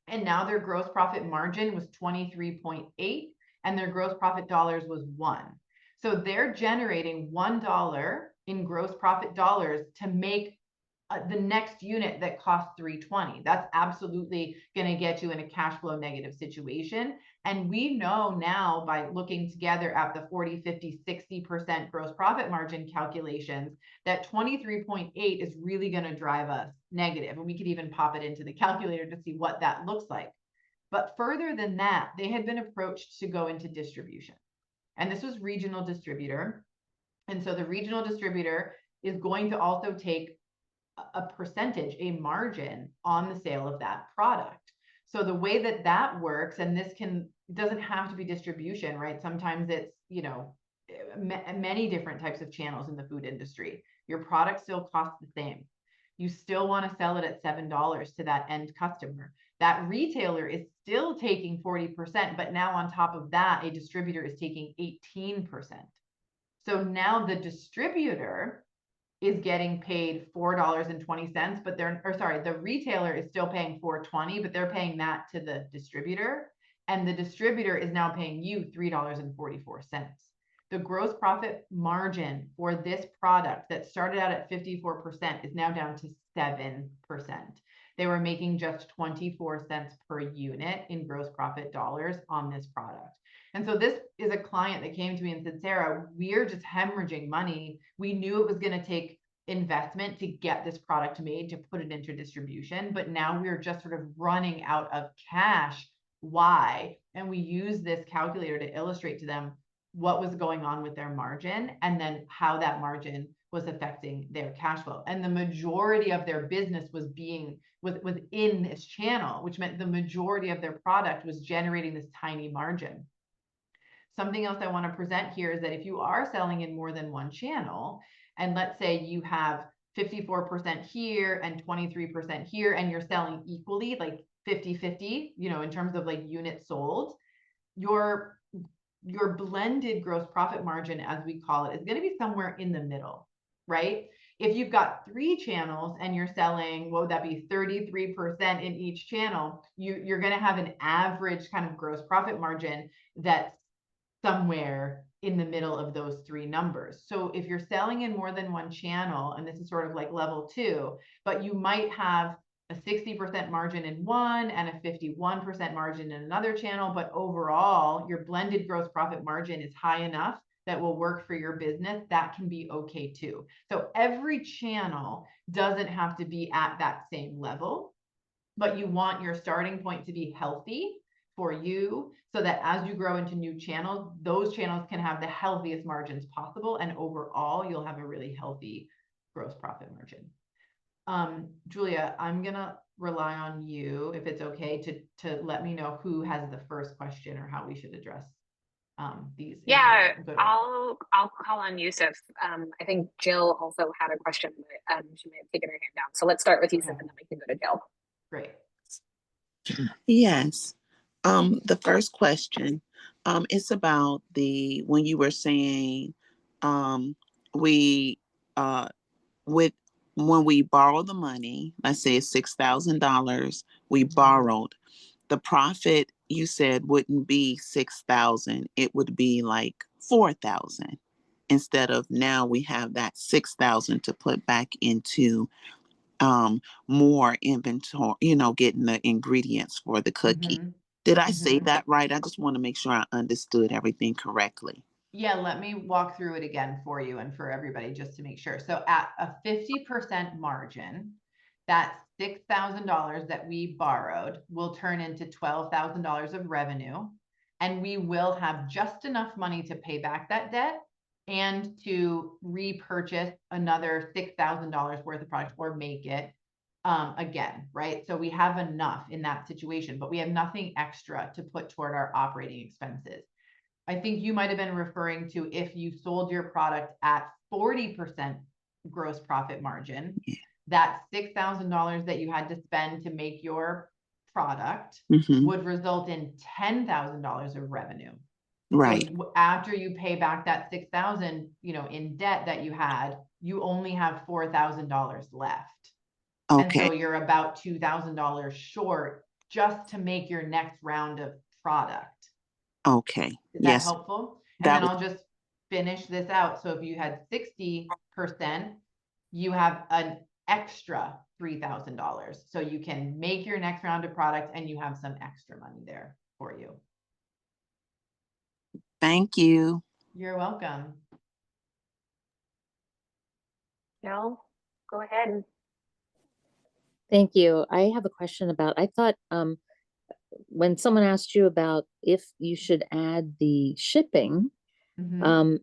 A: And now their gross profit margin was 23.8 and their gross profit dollars was 1. So they're generating $1 in gross profit dollars to make the next unit that costs $320. That's absolutely going to get you in a cash flow negative situation. And we know now by looking together at the 40, 50, 60% gross profit margin calculations that 23.8 is really going to drive us negative. And we could even pop it into the calculator to see what that looks like. But further than that, they had been approached to go into distribution. And this was regional distributor. And so the regional distributor is going to also take a percentage, a margin on the sale of that product. So the way that that works, and this doesn't have to be distribution, right? Sometimes it's, many different types of channels in the food industry. Your product still costs the same. You still want to sell it at $7 to that end customer. That retailer is still taking 40%, but now on top of that, a distributor is taking 18%. So now the distributor is getting paid $4.20, but the retailer is still paying $4.20, but they're paying that to the distributor. And the distributor is now paying you $3.44. The gross profit margin for this product that started out at 54% is now down to 7%. They were making just 24 cents per unit in gross profit dollars on this product. And so this is a client that came to me and said, Sarah, we're just hemorrhaging money. We knew it was going to take investment to get this product made, to put it into distribution, but now we're just sort of running out of cash. Why? And we use this calculator to illustrate to them what was going on with their margin and then how that margin was affecting their cash flow. And the majority of their business was in this channel, which meant the majority of their product was generating this tiny margin. Something else I want to present here is that if you are selling in more than one channel, and let's say you have 54% here and 23% here, and you're selling equally, like 50-50, in terms of like units sold, your blended gross profit margin, as we call it, is going to be somewhere in the middle, right? If you've got 3 channels and you're selling, what would that be, 33% in each channel, you're going to have an average kind of gross profit margin that's somewhere in the middle of those 3 numbers. So if you're selling in more than one channel, and this is sort of like level 2, but you might have a 60% margin in one and a 51% margin in another channel, but overall your blended gross profit margin is high enough that will work for your business, that can be okay too. So every channel doesn't have to be at that same level, but you want your starting point to be healthy for you so that as you grow into new channels, those channels can have the healthiest margins possible. And overall, you'll have a really healthy gross profit margin. Julia, I'm going to rely on you, if it's okay, to let me know who has the first question or how we should address these.
C: Yeah, I'll call on Yusuf. I think Jill also had a question, but she may have taken her hand down. So let's start with Yusuf and then we can go to Jill.
A: Great.
G: Yes. The first question is about when you were saying when we borrow the money, let's say it's $6,000, we borrowed, the profit you said wouldn't be 6,000, it would be like 4,000 instead of now we have that 6,000 to put back into more inventory, getting the ingredients for the cookie. Did I say that right? I just want to make sure I understood everything correctly.
A: Yeah, let me walk through it again for you and for everybody just to make sure. So at a 50% margin, that $6,000 that we borrowed will turn into $12,000 of revenue, and we will have just enough money to pay back that debt and to repurchase another $6,000 worth of product or make it again, right? So we have enough in that situation, but we have nothing extra to put toward our operating expenses. I think you might have been referring to if you sold your product at 40% gross profit margin, that $6,000 that you had to spend to make your product would result in $10,000 of revenue.
G: Right.
A: So after you pay back that $6,000, in debt that you had, you only have $4,000 left. And so
G: Okay,
A: you're about $2,000 short just to make your next round of product.
G: okay.
A: Is that
G: Yes,
A: helpful? And
G: that
A: then
G: was
A: I'll just finish this out. So if you had 60%, you have an extra $3,000. So you can make your next round of product and you have some extra money there for you.
G: thank you.
A: You're welcome.
C: Jill, go ahead.
H: Thank you. I have a question about, I thought, when someone asked you about if you should add the shipping,
A: Mhm.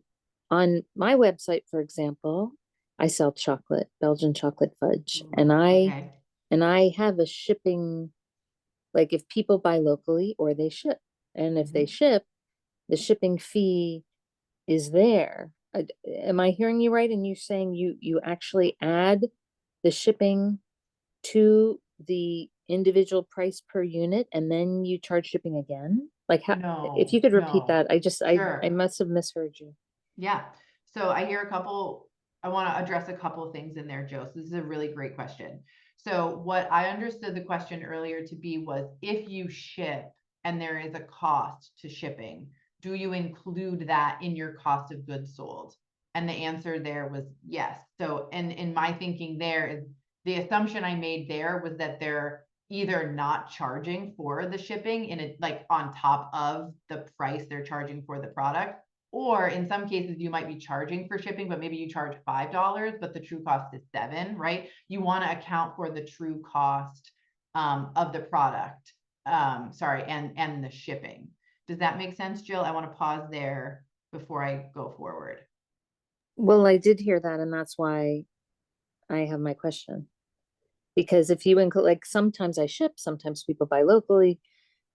H: on my website, for example, I sell chocolate, Belgian chocolate fudge,
A: Ooh,
H: and
A: okay.
H: I have a shipping, like if people buy locally or they ship, and if they
A: Mhm.
H: ship, the shipping fee is there. Am I hearing you right? And you saying you actually add the shipping to the individual price per unit and then you charge shipping again? Like how, if you
A: No,
H: could repeat
A: no.
H: that, I
A: Sure.
H: must have misheard you.
A: Yeah. So I want to address a couple of things in there, Joe. So this is a really great question. So what I understood the question earlier to be was, if you ship and there is a cost to shipping, do you include that in your cost of goods sold? And the answer there was yes. So, and in my thinking there is the assumption I made there was that they're either not charging for the shipping in it, like on top of the price they're charging for the product, or in some cases, you might be charging for shipping, but maybe you charge $5, but the true cost is $7, right? You want to account for the true cost of the product, sorry, and the shipping. Does that make sense, Jill? I want to pause there before I go forward.
H: Well, I did hear that, and that's why I have my question. Because if you include, like, sometimes I ship, sometimes people buy locally,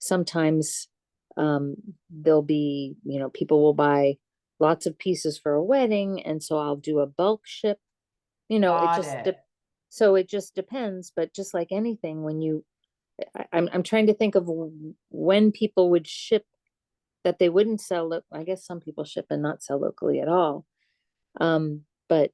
H: sometimes there'll be, people will buy lots of pieces for a wedding, and so I'll do a bulk ship.
A: Got it.
H: So it just depends, but just like anything, I'm trying to think of when people would ship that they wouldn't sell. I guess some people ship and not sell locally at all. But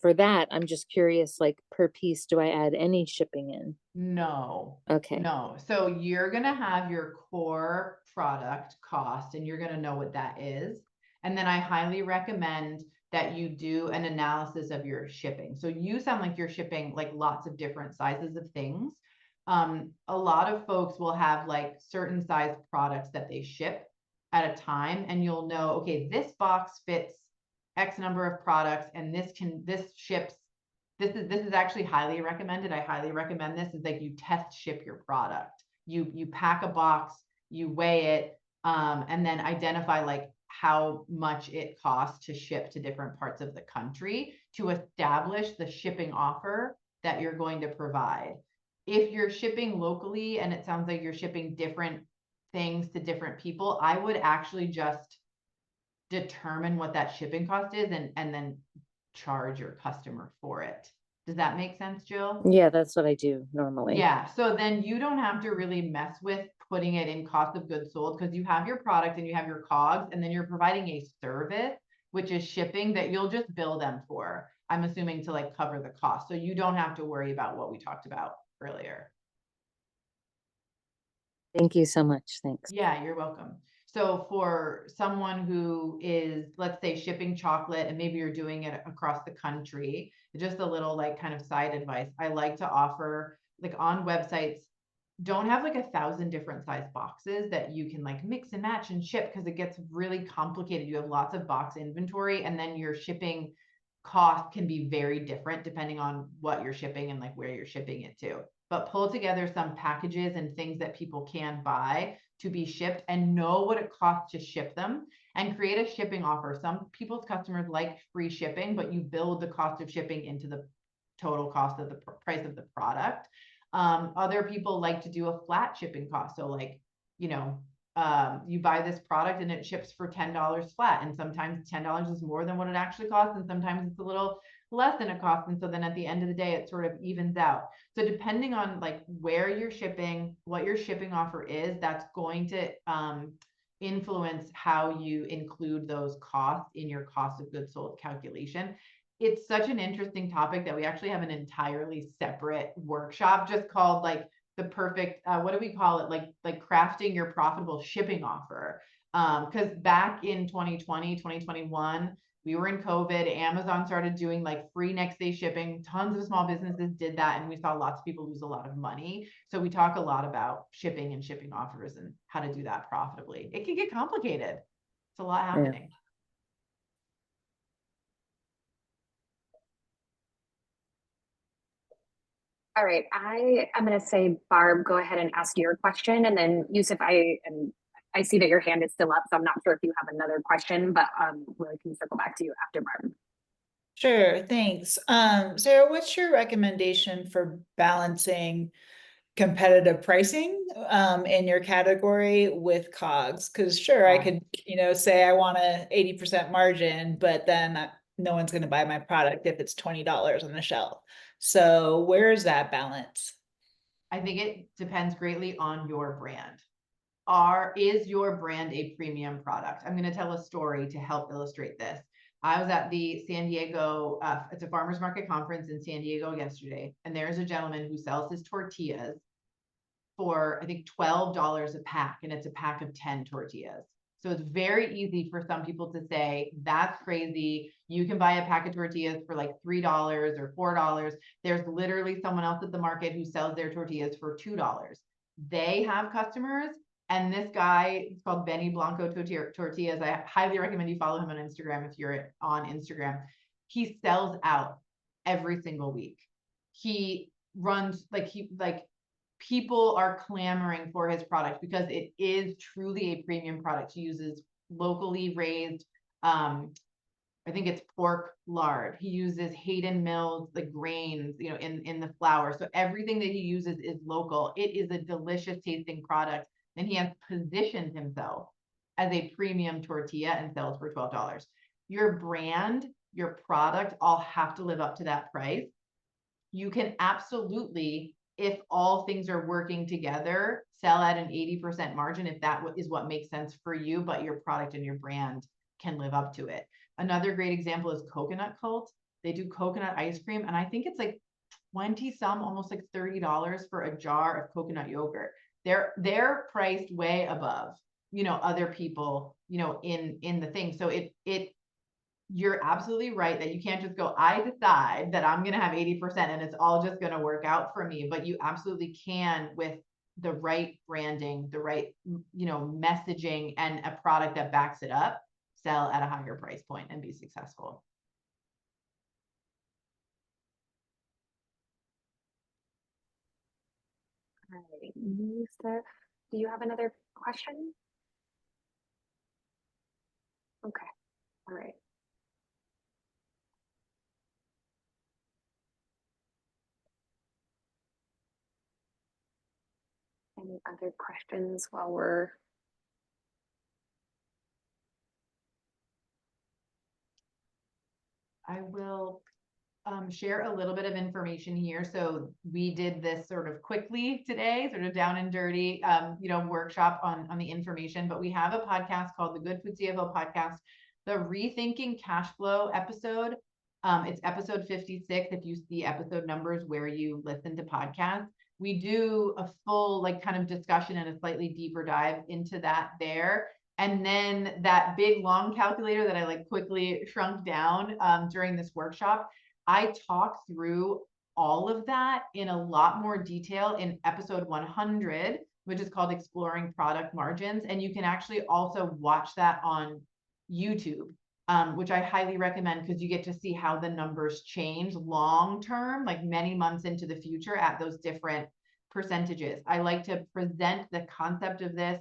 H: for that, I'm just curious, like per piece, do I add any shipping in?
A: No,
H: Okay.
A: no. So you're going to have your core product cost and you're going to know what that is. And then I highly recommend that you do an analysis of your shipping. So you sound like you're shipping like lots of different sizes of things. A lot of folks will have like certain size products that they ship at a time, and you'll know, okay, this box fits X number of products, and this ships. This is actually highly recommended. I highly recommend this, is like you test ship your product. You pack a box, you weigh it, and then identify like how much it costs to ship to different parts of the country to establish the shipping offer that you're going to provide. If you're shipping locally and it sounds like you're shipping different things to different people, I would actually just determine what that shipping cost is and then charge your customer for it. Does that make sense, Jill?
H: Yeah, that's what I do normally.
A: Yeah, so then you don't have to really mess with putting it in cost of goods sold, because you have your product and you have your COGS, and then you're providing a service, which is shipping, that you'll just bill them for, I'm assuming, to like cover the cost. So you don't have to worry about what we talked about earlier.
H: Thank you so much. Thanks.
A: Yeah, you're welcome. So for someone who is, let's say, shipping chocolate, and maybe you're doing it across the country, just a little like kind of side advice, I like to offer, like on websites, don't have like 1,000 different size boxes that you can like mix and match and ship, because it gets really complicated. You have lots of box inventory, and then your shipping cost can be very different depending on what you're shipping and like where you're shipping it to. But pull together some packages and things that people can buy to be shipped, and know what it costs to ship them, and create a shipping offer. Some people's customers like free shipping, but you build the cost of shipping into the total cost of the price of the product. Other people like to do a flat shipping cost. So like, you buy this product and it ships for $10 flat. And sometimes $10 is more than what it actually costs. And sometimes it's a little less than it costs. And so then at the end of the day, it sort of evens out. So depending on like where you're shipping, what your shipping offer is, that's going to influence how you include those costs in your cost of goods sold calculation. It's such an interesting topic that we actually have an entirely separate workshop just called like the perfect, what do we call it? Like crafting your profitable shipping offer. Because back in 2020, 2021, we were in COVID. Amazon started doing like free next day shipping. Tons of small businesses did that. And we saw lots of people lose a lot of money. So we talk a lot about shipping and shipping offers and how to do that profitably. It can get complicated. It's a lot happening.
C: All right, I'm going to say, Barb, go ahead and ask your question, and then Yusuf, I see that your hand is still up, so I'm not sure if you have another question, but we can circle back to you after Barb.
D: Sure, thanks. Sarah, what's your recommendation for balancing competitive pricing in your category with COGS? Because sure, I could, say I want a 80% margin, but then no one's going to buy my product if it's $20 on the shelf. So where's that balance?
A: I think it depends greatly on your brand. Is your brand a premium product? I'm going to tell a story to help illustrate this. I was at the San Diego, it's a farmers market conference in San Diego yesterday, and there's a gentleman who sells his tortillas for, I think, $12 a pack, and it's a pack of 10 tortillas. So it's very easy for some people to say, that's crazy. You can buy a pack of tortillas for like $3 or $4. There's literally someone else at the market who sells their tortillas for $2. They have customers. And this guy, it's called Benny Blanco Tortillas. I highly recommend you follow him on Instagram if you're on Instagram. He sells out every single week. He runs people are clamoring for his product because it is truly a premium product. He uses locally raised, I think it's pork lard. He uses Hayden Mills, the grains, in the flour. So everything that he uses is local. It is a delicious tasting product. And he has positioned himself as a premium tortilla and sells for $12. Your brand, your product all have to live up to that price. You can absolutely, if all things are working together, sell at an 80% margin if that is what makes sense for you, but your product and your brand can live up to it. Another great example is Coconut Cult. They do coconut ice cream, and I think it's like 20 some, almost like $30 for a jar of coconut yogurt. They're priced way above, other people, in the thing. So you're absolutely right that you can't just go, I decide that I'm going to have 80% and it's all just going to work out for me. But you absolutely can, with the right branding, the right, messaging, and a product that backs it up, sell at a higher price point and be successful.
C: All right, Yusuf, do you have another question? Okay, all right. Any other questions while we're...
A: I will share a little bit of information here. So we did this sort of quickly today, sort of down and dirty, workshop on the information, but we have a podcast called the Good Food CFO Podcast, the Rethinking Cash Flow episode. It's episode 56. If you see episode numbers where you listen to podcasts, we do a full kind of discussion and a slightly deeper dive into that there. And then that big long calculator that I quickly shrunk down during this workshop, I talk through all of that in a lot more detail in episode 100, which is called Exploring Product Margins. And you can actually also watch that on YouTube, which I highly recommend because you get to see how the numbers change long term, like many months into the future at those different percentages. I like to present the concept of this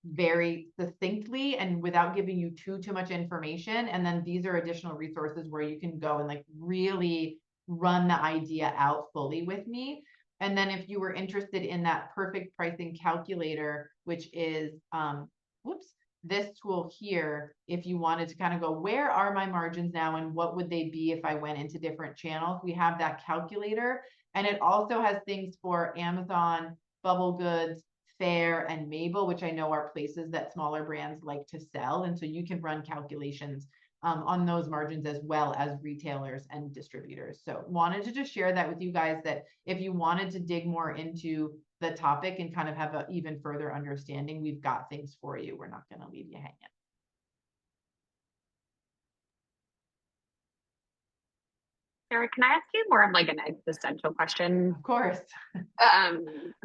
A: very succinctly and without giving you too much information. And then these are additional resources where you can go and really run the idea out fully with me. And then if you were interested in that perfect pricing calculator, which is this tool here, if you wanted to kind of go, where are my margins now and what would they be if I went into different channels, we have that calculator. And it also has things for Amazon, Bubble Goods, Fair and Mabel, which I know are places that smaller brands like to sell. And so you can run calculations on those margins as well as retailers and distributors. So wanted to just share that with you guys, that if you wanted to dig more into the topic and kind of have an even further understanding, we've got things for you. We're not going to leave you hanging.
C: Sarah, can I ask you more of like an existential question?
A: Of course.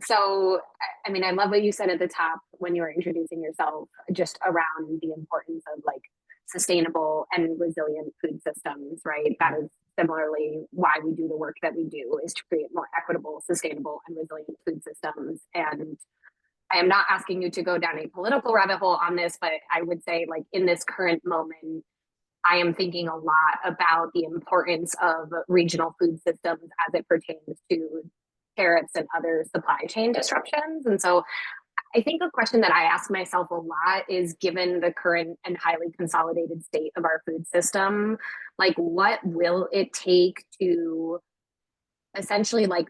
C: So, I mean, I love what you said at the top when you were introducing yourself, just around the importance of like sustainable and resilient food systems, right? That is similarly why we do the work that we do, is to create more equitable, sustainable, and resilient food systems. And I am not asking you to go down a political rabbit hole on this, but I would say, like, in this current moment, I am thinking a lot about the importance of regional food systems as it pertains to tariffs and other supply chain disruptions. And so I think a question that I ask myself a lot is, given the current and highly consolidated state of our food system, like, what will it take to essentially like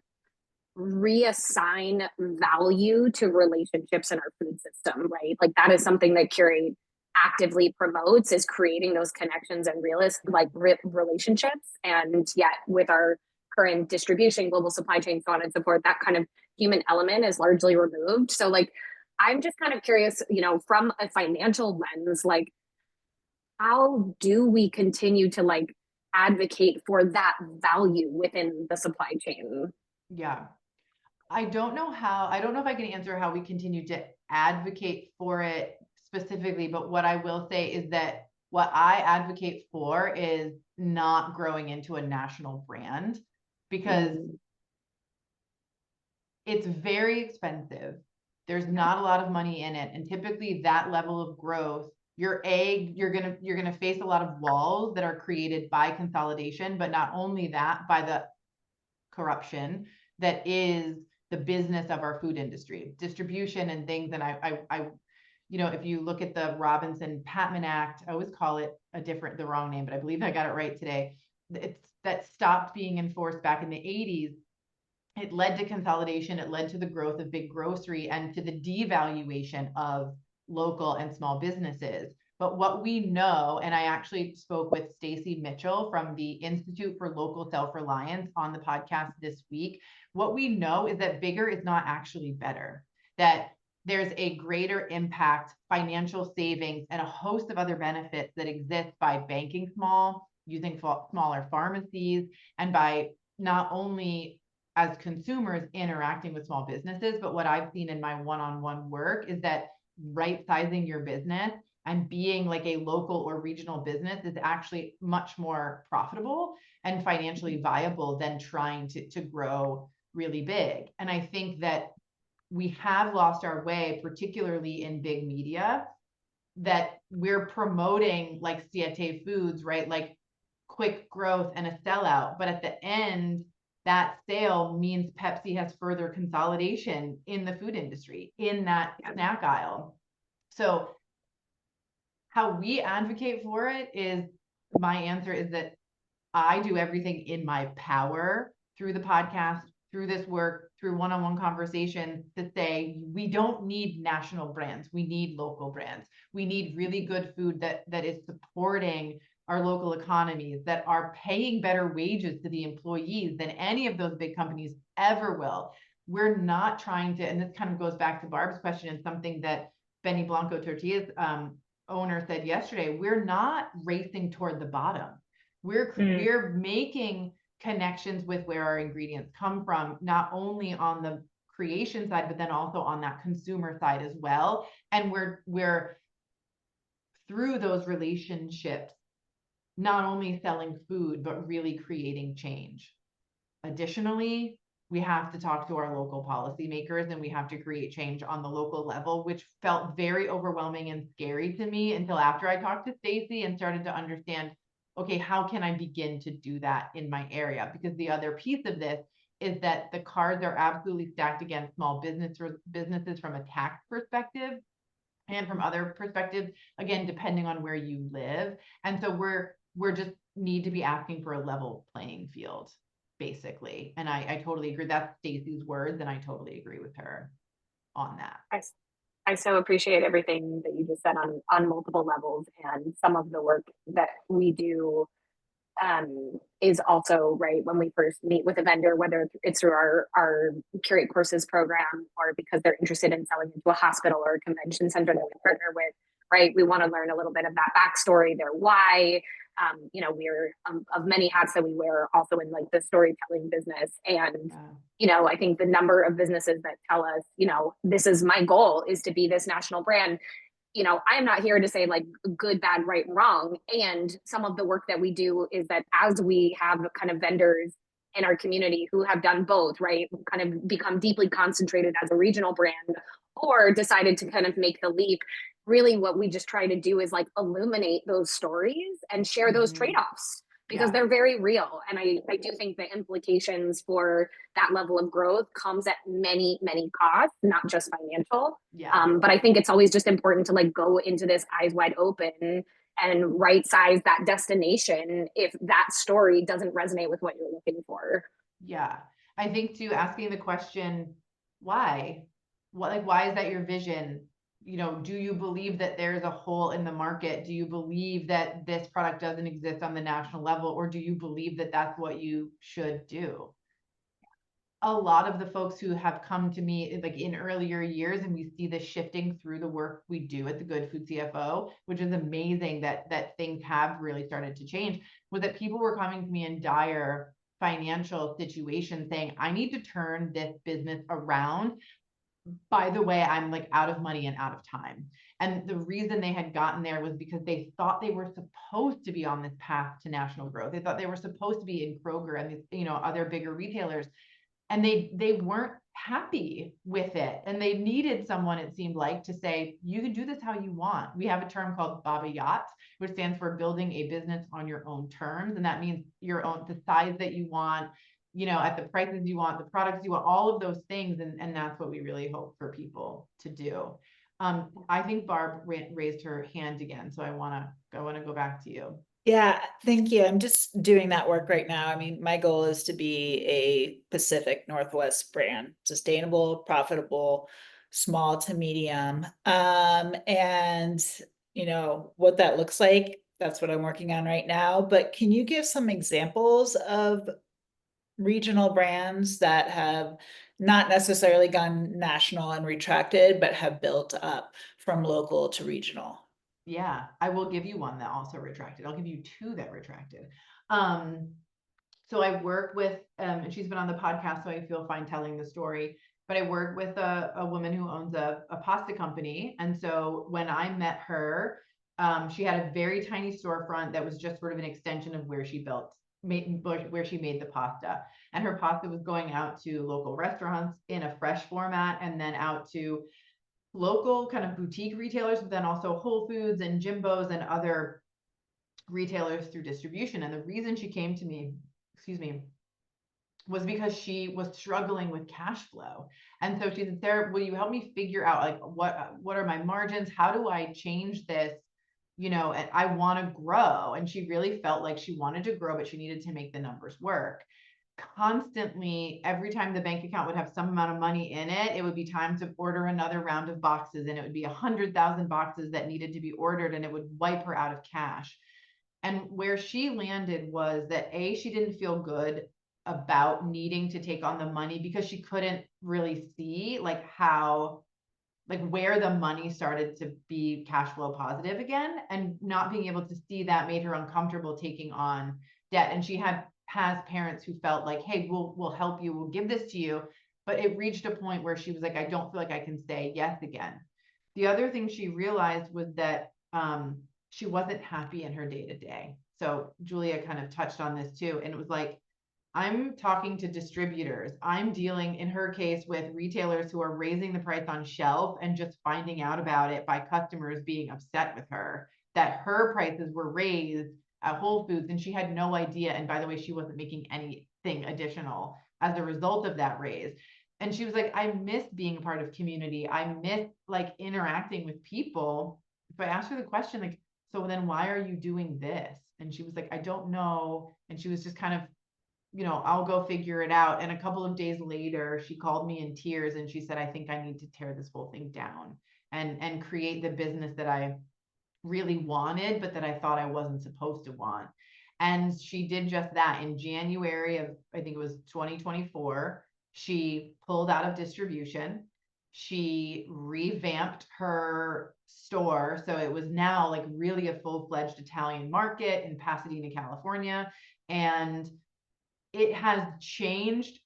C: reassign value to relationships in our food system, right? Like, that is something that Curate actively promotes, is creating those connections and relationships. And yet with our current distribution, global supply chain, so on and so forth, that kind of human element is largely removed. So like, I'm just kind of curious, you know, from a financial lens, like, how do we continue to like advocate for that value within the supply chain?
A: Yeah. I don't know if I can answer how we continue to advocate for it specifically, but what I will say is that what I advocate for is not growing into a national brand, because it's very expensive. There's not a lot of money in it. And typically that level of growth, you're gonna face a lot of walls that are created by consolidation, but not only that, by the corruption that is the business of our food industry, distribution and things. And I you know, if you look at the Robinson-Patman Act, I always call it the wrong name, but I believe I got it right today. That stopped being enforced back in the 80s. It led to consolidation. It led to the growth of big grocery and to the devaluation of local and small businesses. But what we know, and I actually spoke with Stacy Mitchell from the Institute for Local Self-Reliance on the podcast this week. What we know is that bigger is not actually better, that there's a greater impact, financial savings, and a host of other benefits that exist by banking small, using smaller pharmacies, and by not only as consumers interacting with small businesses, but what I've seen in my one-on-one work is that right sizing your business and being like a local or regional business is actually much more profitable and financially viable than trying to grow really big. And I think that we have lost our way, particularly in big media, that we're promoting like Siete Foods, right? Like quick growth and a sellout. But at the end, that sale means Pepsi has further consolidation in the food industry, in that snack aisle. So how we advocate for it is, my answer is that I do everything in my power through the podcast, through this work, through one-on-one conversations, to say we don't need national brands. We need local brands. We need really good food that is supporting our local economies, that are paying better wages to the employees than any of those big companies ever will. We're not trying to, and this kind of goes back to Barb's question and something that Benny Blanco Tortillas owner said yesterday, we're not racing toward the bottom. We're making connections with where our ingredients come from, not only on the creation side, but then also on that consumer side as well. And we're through those relationships, not only selling food, but really creating change. Additionally, we have to talk to our local policymakers, and we have to create change on the local level, which felt very overwhelming and scary to me until after I talked to Stacy and started to understand, okay, how can I begin to do that in my area? Because the other piece of this is that the cards are absolutely stacked against small businesses from a tax perspective and from other perspectives, again, depending on where you live. And so we're just need to be asking for a level playing field, basically. And I totally agree. That's Stacy's words, and I totally agree with her on that.
C: I so appreciate everything that you just said on multiple levels, and some of the work that we do is also right when we first meet with a vendor, whether it's through our curate courses program or because they're interested in selling into a hospital or a convention center that we partner with, right? We want to learn a little bit of that backstory, their why. You know, we're of many hats that we wear also in like the storytelling business. And, you know, I think the number of businesses that tell us, you know, this is my goal is to be this national brand. You know, I'm not here to say like good, bad, right, and wrong. And some of the work that we do is that as we have kind of vendors in our community who have done both, right, kind of become deeply concentrated as a regional brand or decided to kind of make the leap, really what we just try to do is like illuminate those stories and share those trade-offs because they're very real. And I do think the implications for that level of growth comes at many, many costs, not just financial. But I think it's always just important to like go into this eyes wide open and right size that destination if that story doesn't resonate with what you're looking for.
A: Yeah. I think too, asking the question, why? What, like, why is that your vision? You know, do you believe that there's a hole in the market? Do you believe that this product doesn't exist on the national level? Or do you believe that that's what you should do? A lot of the folks who have come to me like in earlier years, and we see this shifting through the work we do at the Good Food CFO, which is amazing that things have really started to change, was that people were coming to me in dire financial situations saying, I need to turn this business around. By the way, I'm like out of money and out of time. And the reason they had gotten there was because they thought they were supposed to be on this path to national growth. They thought they were supposed to be in Kroger and these, you know, other bigger retailers. And they weren't happy with it. And they needed someone, it seemed like, to say, you can do this how you want. We have a term called Baba Yacht, which stands for building a business on your own terms. And that means your own, the size that you want, you know, at the prices you want, the products you want, all of those things. And that's what we really hope for people to do. I think Barb raised her hand again. So I want to go back to you.
D: Yeah, thank you. I'm just doing that work right now. I mean, my goal is to be a Pacific Northwest brand, sustainable, profitable, small to medium. And you know, what that looks like, that's what I'm working on right now. But can you give some examples of regional brands that have not necessarily gone national and retracted, but have built up from local to regional?
A: Yeah, I will give you one that also retracted. I'll give you two that retracted. So I work with, and she's been on the podcast, so I feel fine telling the story, but I work with a woman who owns a pasta company. And so when I met her, she had a very tiny storefront that was just sort of an extension of where she made the pasta. And her pasta was going out to local restaurants in a fresh format and then out to local kind of boutique retailers, but then also Whole Foods and Jimbo's and other retailers through distribution. And the reason she came to me, was because she was struggling with cash flow. And so she said, Sarah, will you help me figure out like what are my margins? How do I change this? You know, and I want to grow. And she really felt like she wanted to grow, but she needed to make the numbers work. Constantly, every time the bank account would have some amount of money in it, it would be time to order another round of boxes, and it would be 100,000 boxes that needed to be ordered, and it would wipe her out of cash. And where she landed was that she didn't feel good about needing to take on the money because she couldn't really see like how, like where the money started to be cash flow positive again, and not being able to see that made her uncomfortable taking on debt. And she has parents who felt like, hey, we'll help you, we'll give this to you. But it reached a point where she was like, I don't feel like I can say yes again. The other thing she realized was that she wasn't happy in her day-to-day. So Julia kind of touched on this too. And it was like, I'm talking to distributors. I'm dealing, in her case, with retailers who are raising the price on shelf and just finding out about it by customers being upset with her that her prices were raised at Whole Foods and she had no idea. And by the way, she wasn't making anything additional as a result of that raise. And she was like, I miss being a part of community. I miss like interacting with people. So I asked her the question, like, so then why are you doing this? And she was like, I don't know. And she was just kind of I'll go figure it out. And a couple of days later, she called me in tears and she said, I think I need to tear this whole thing down and create the business that I really wanted, but that I thought I wasn't supposed to want. And she did just that. In January of, I think it was 2024, she pulled out of distribution. She revamped her store. So it was now like really a full-fledged Italian market in Pasadena, California. And it has changed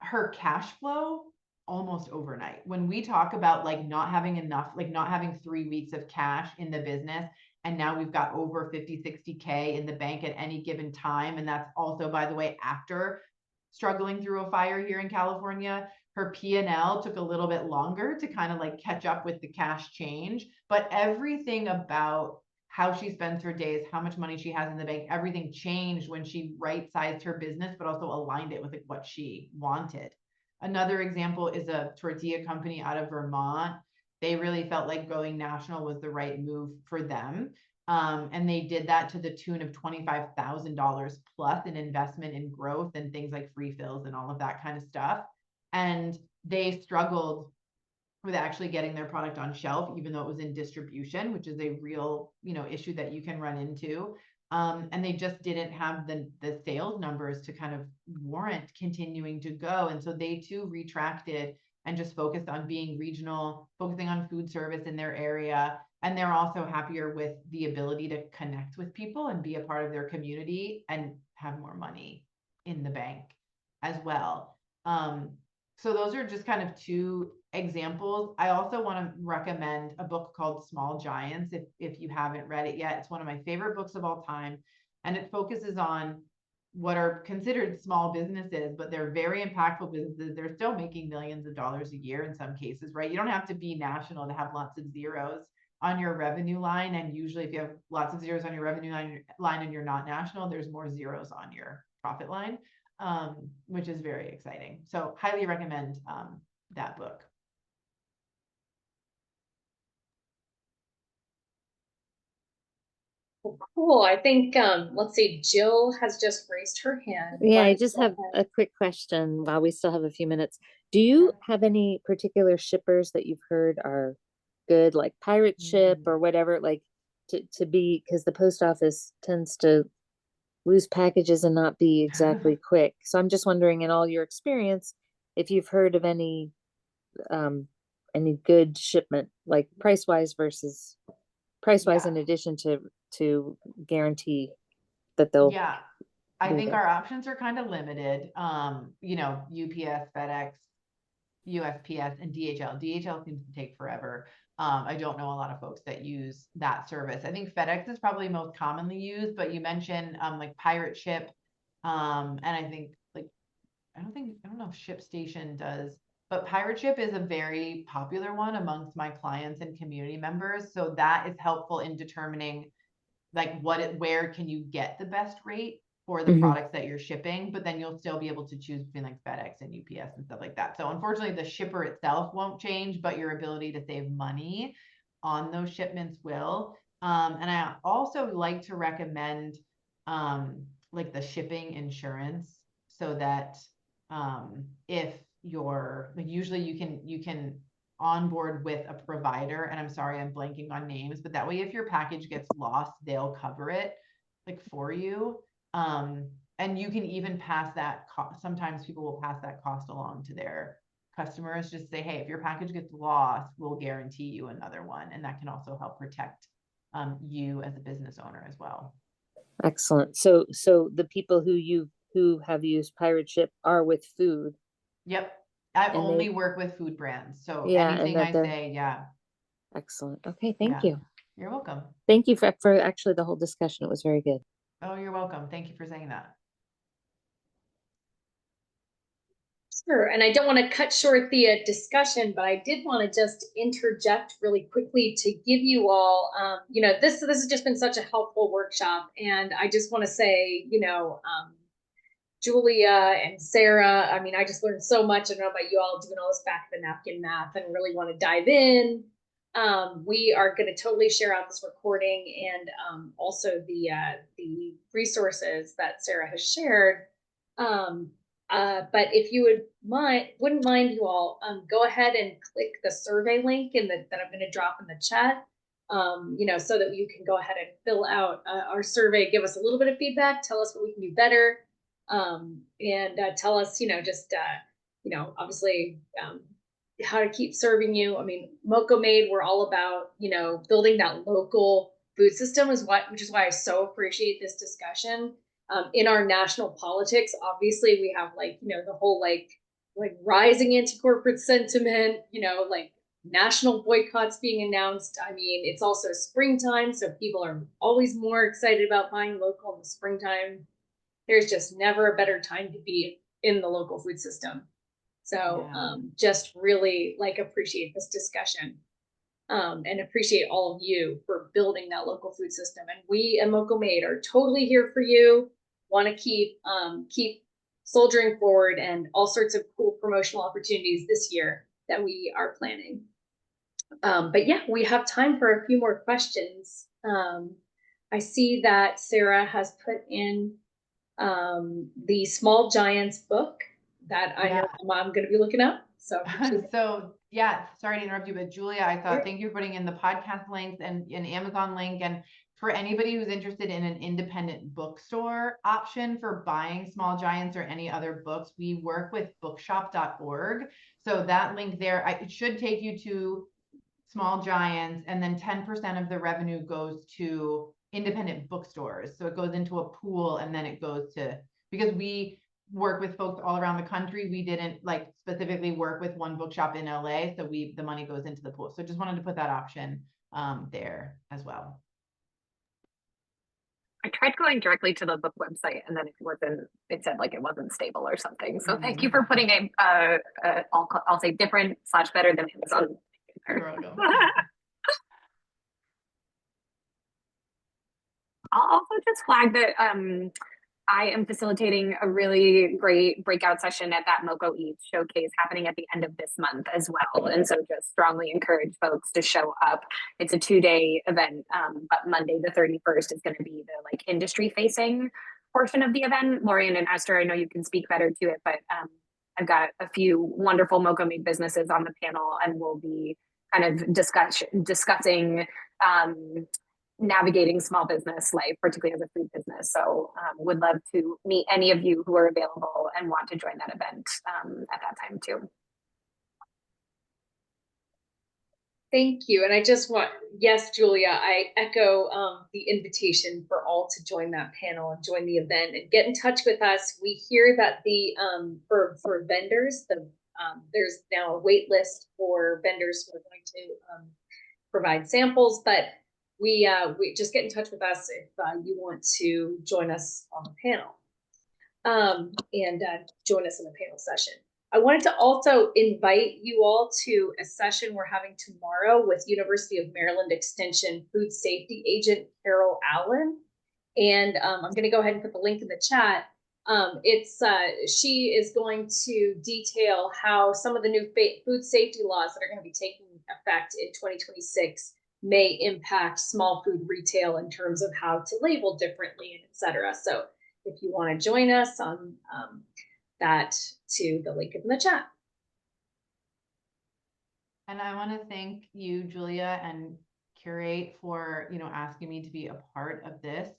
A: her cash flow almost overnight. When we talk about like not having enough, like not having 3 weeks of cash in the business, and now we've got over 50, 60K in the bank at any given time. And that's also, by the way, after struggling through a fire here in California. Her P&L took a little bit longer to kind of like catch up with the cash change, but everything about how she spends her days, how much money she has in the bank, everything changed when she right-sized her business, but also aligned it with like what she wanted. Another example is a tortilla company out of Vermont. They really felt like going national was the right move for them. And they did that to the tune of $25,000 plus in investment in growth and things like free fills and all of that kind of stuff. And they struggled with actually getting their product on shelf, even though it was in distribution, which is a real, issue that you can run into. And they just didn't have the sales numbers to kind of warrant continuing to go. And so they too retracted and just focused on being regional, focusing on food service in their area. And they're also happier with the ability to connect with people and be a part of their community and have more money in the bank as well. So those are just kind of two examples. I also want to recommend a book called Small Giants if you haven't read it yet. It's one of my favorite books of all time, and it focuses on what are considered small businesses, but they're very impactful businesses. They're still making millions of dollars a year in some cases, right? You don't have to be national to have lots of zeros on your revenue line. And usually if you have lots of zeros on your revenue line and you're not national, there's more zeros on your profit line, which is very exciting. So highly recommend that book.
B: Well, cool. I think, let's see, Jill has just raised her hand.
H: Yeah, I
B: Let's
H: just
B: go
H: have
B: ahead.
H: a quick question while we still have a few minutes. Do you have any particular shippers that you've heard are good, like pirate ship or whatever, like to be, because the post office tends to lose packages and not be exactly quick. So I'm just wondering, in all your experience, if you've heard of any good shipment, like price-wise in addition to guarantee that they'll
A: Yeah, I
H: be
A: think
H: there.
A: our options are kind of limited. UPS, FedEx, USPS, and DHL. DHL seems to take forever. I don't know a lot of folks that use that service. I think FedEx is probably most commonly used, but you mentioned like Pirate Ship. And I think like, I don't know if ShipStation does, but Pirate Ship is a very popular one amongst my clients and community members. So that is helpful in determining like where can you get the best rate for the products that you're shipping, but then you'll still be able to choose between like FedEx and UPS and stuff like that. So unfortunately the shipper itself won't change, but your ability to save money on those shipments will. And I also like to recommend like the shipping insurance so that if you're like, usually you can onboard with a provider, and I'm sorry, I'm blanking on names, but that way if your package gets lost, they'll cover it like for you. And you can even pass that cost. Sometimes people will pass that cost along to their customers. Just say, hey, if your package gets lost, we'll guarantee you another one. And that can also help protect you as a business owner as well.
H: Excellent. So the people who have used Pirate Ship are with food.
A: Yep. I
H: And
A: only
H: they-
A: work with food brands. So
H: Yeah, and
A: anything
H: that
A: I
H: they're-
A: say, yeah.
H: Excellent. Okay, thank
A: Yeah.
H: you.
A: You're welcome.
H: Thank you for actually the whole discussion. It was very good.
A: Oh, you're welcome. Thank you for saying that.
B: Sure, and I don't want to cut short the discussion, but I did want to just interject really quickly to give you all, this has just been such a helpful workshop, and I just want to say, Julia and Sarah, I mean, I just learned so much. I don't know about you all doing all this back of the napkin math and really want to dive in. We are going to totally share out this recording and also the resources that Sarah has shared. But if you wouldn't mind, you all, go ahead and click the survey link that I'm going to drop in the chat. So that you can go ahead and fill out our survey, give us a little bit of feedback, tell us what we can do better, and tell us, obviously, how to keep serving you. I mean, Moco Made, we're all about, building that local food system which is why I so appreciate this discussion. In our national politics, obviously we have the whole like rising anti-corporate sentiment, national boycotts being announced. I mean, it's also springtime, so people are always more excited about buying local in the springtime. There's just never a better time to be in the local food system. So just really appreciate this discussion, and appreciate all of you for building that local food system. And we at Moco Made are totally here for you. Want to keep soldiering forward, and all sorts of cool promotional opportunities this year that we are planning. But yeah, we have time for a few more questions. I see that Sarah has put in the Small Giants book that I know I'm going to be looking up. So,
A: yeah, sorry to interrupt you, but Julia, I thought, thank you for putting in the podcast links and an Amazon link. And for anybody who's interested in an independent bookstore option for buying Small Giants or any other books, we work with bookshop.org. So that link there, it should take you to Small Giants, and then 10% of the revenue goes to independent bookstores. So it goes into a pool, and then it goes to, because we work with folks all around the country, we didn't specifically work with one bookshop in LA. So the money goes into the pool. So just wanted to put that option there as well.
C: I tried going directly to the book website, and then it said it wasn't stable or something. So thank you for putting I'll say different / better than Amazon. I'll also just flag that I am facilitating a really great breakout session at that Moco Eats showcase happening at the end of this month as well. And so just strongly encourage folks to show up. It's a 2-day event, but Monday the 31st is going to be the industry facing portion of the event. Lorian and Esther, I know you can speak better to it, but I've got a few wonderful Moco Made businesses on the panel, and we'll be kind of discussing navigating small business life, particularly as a food business. So would love to meet any of you who are available and want to join that event at that time too.
B: Thank you. And I just yes, Julia, I echo the invitation for all to join that panel and join the event and get in touch with us. We hear that for vendors, there's now a wait list for vendors who are going to provide samples, but we just get in touch with us if you want to join us on the panel and join us in the panel session. I wanted to also invite you all to a session we're having tomorrow with University of Maryland Extension Food Safety Agent Carol Allen. And I'm going to go ahead and put the link in the chat. She is going to detail how some of the new food safety laws that are going to be taking effect in 2026 may impact small food retail in terms of how to label differently, and et cetera. So if you want to join us on that, to the link in the chat.
A: And I want to thank you, Julia, and Curate for asking me to be a part of this.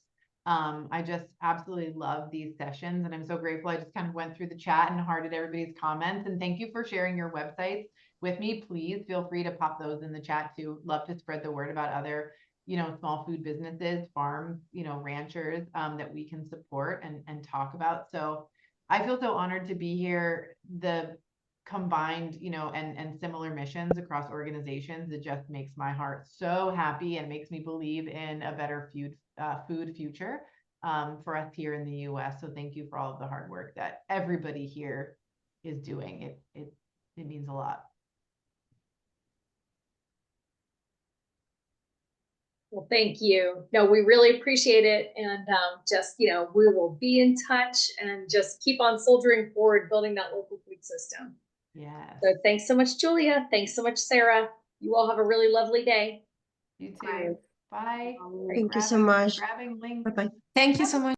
A: I just absolutely love these sessions, and I'm so grateful. I just kind of went through the chat and hearted everybody's comments, and thank you for sharing your websites with me. Please feel free to pop those in the chat too. Love to spread the word about other, small food businesses, farms, ranchers that we can support and talk about. So I feel so honored to be here. The combined, and similar missions across organizations, it just makes my heart so happy and makes me believe in a better food future for us here in the US. So thank you for all of the hard work that everybody here is doing. It means a lot.
B: Well, thank you. No, we really appreciate it. And we will be in touch and just keep on soldiering forward, building that local food system.
A: Yeah.
B: So thanks so much, Julia. Thanks so much, Sarah. You all have a really lovely day.
A: You too. Bye.
E: Thank you so much.
A: Grabbing links.
E: Bye-bye. Thank you so much.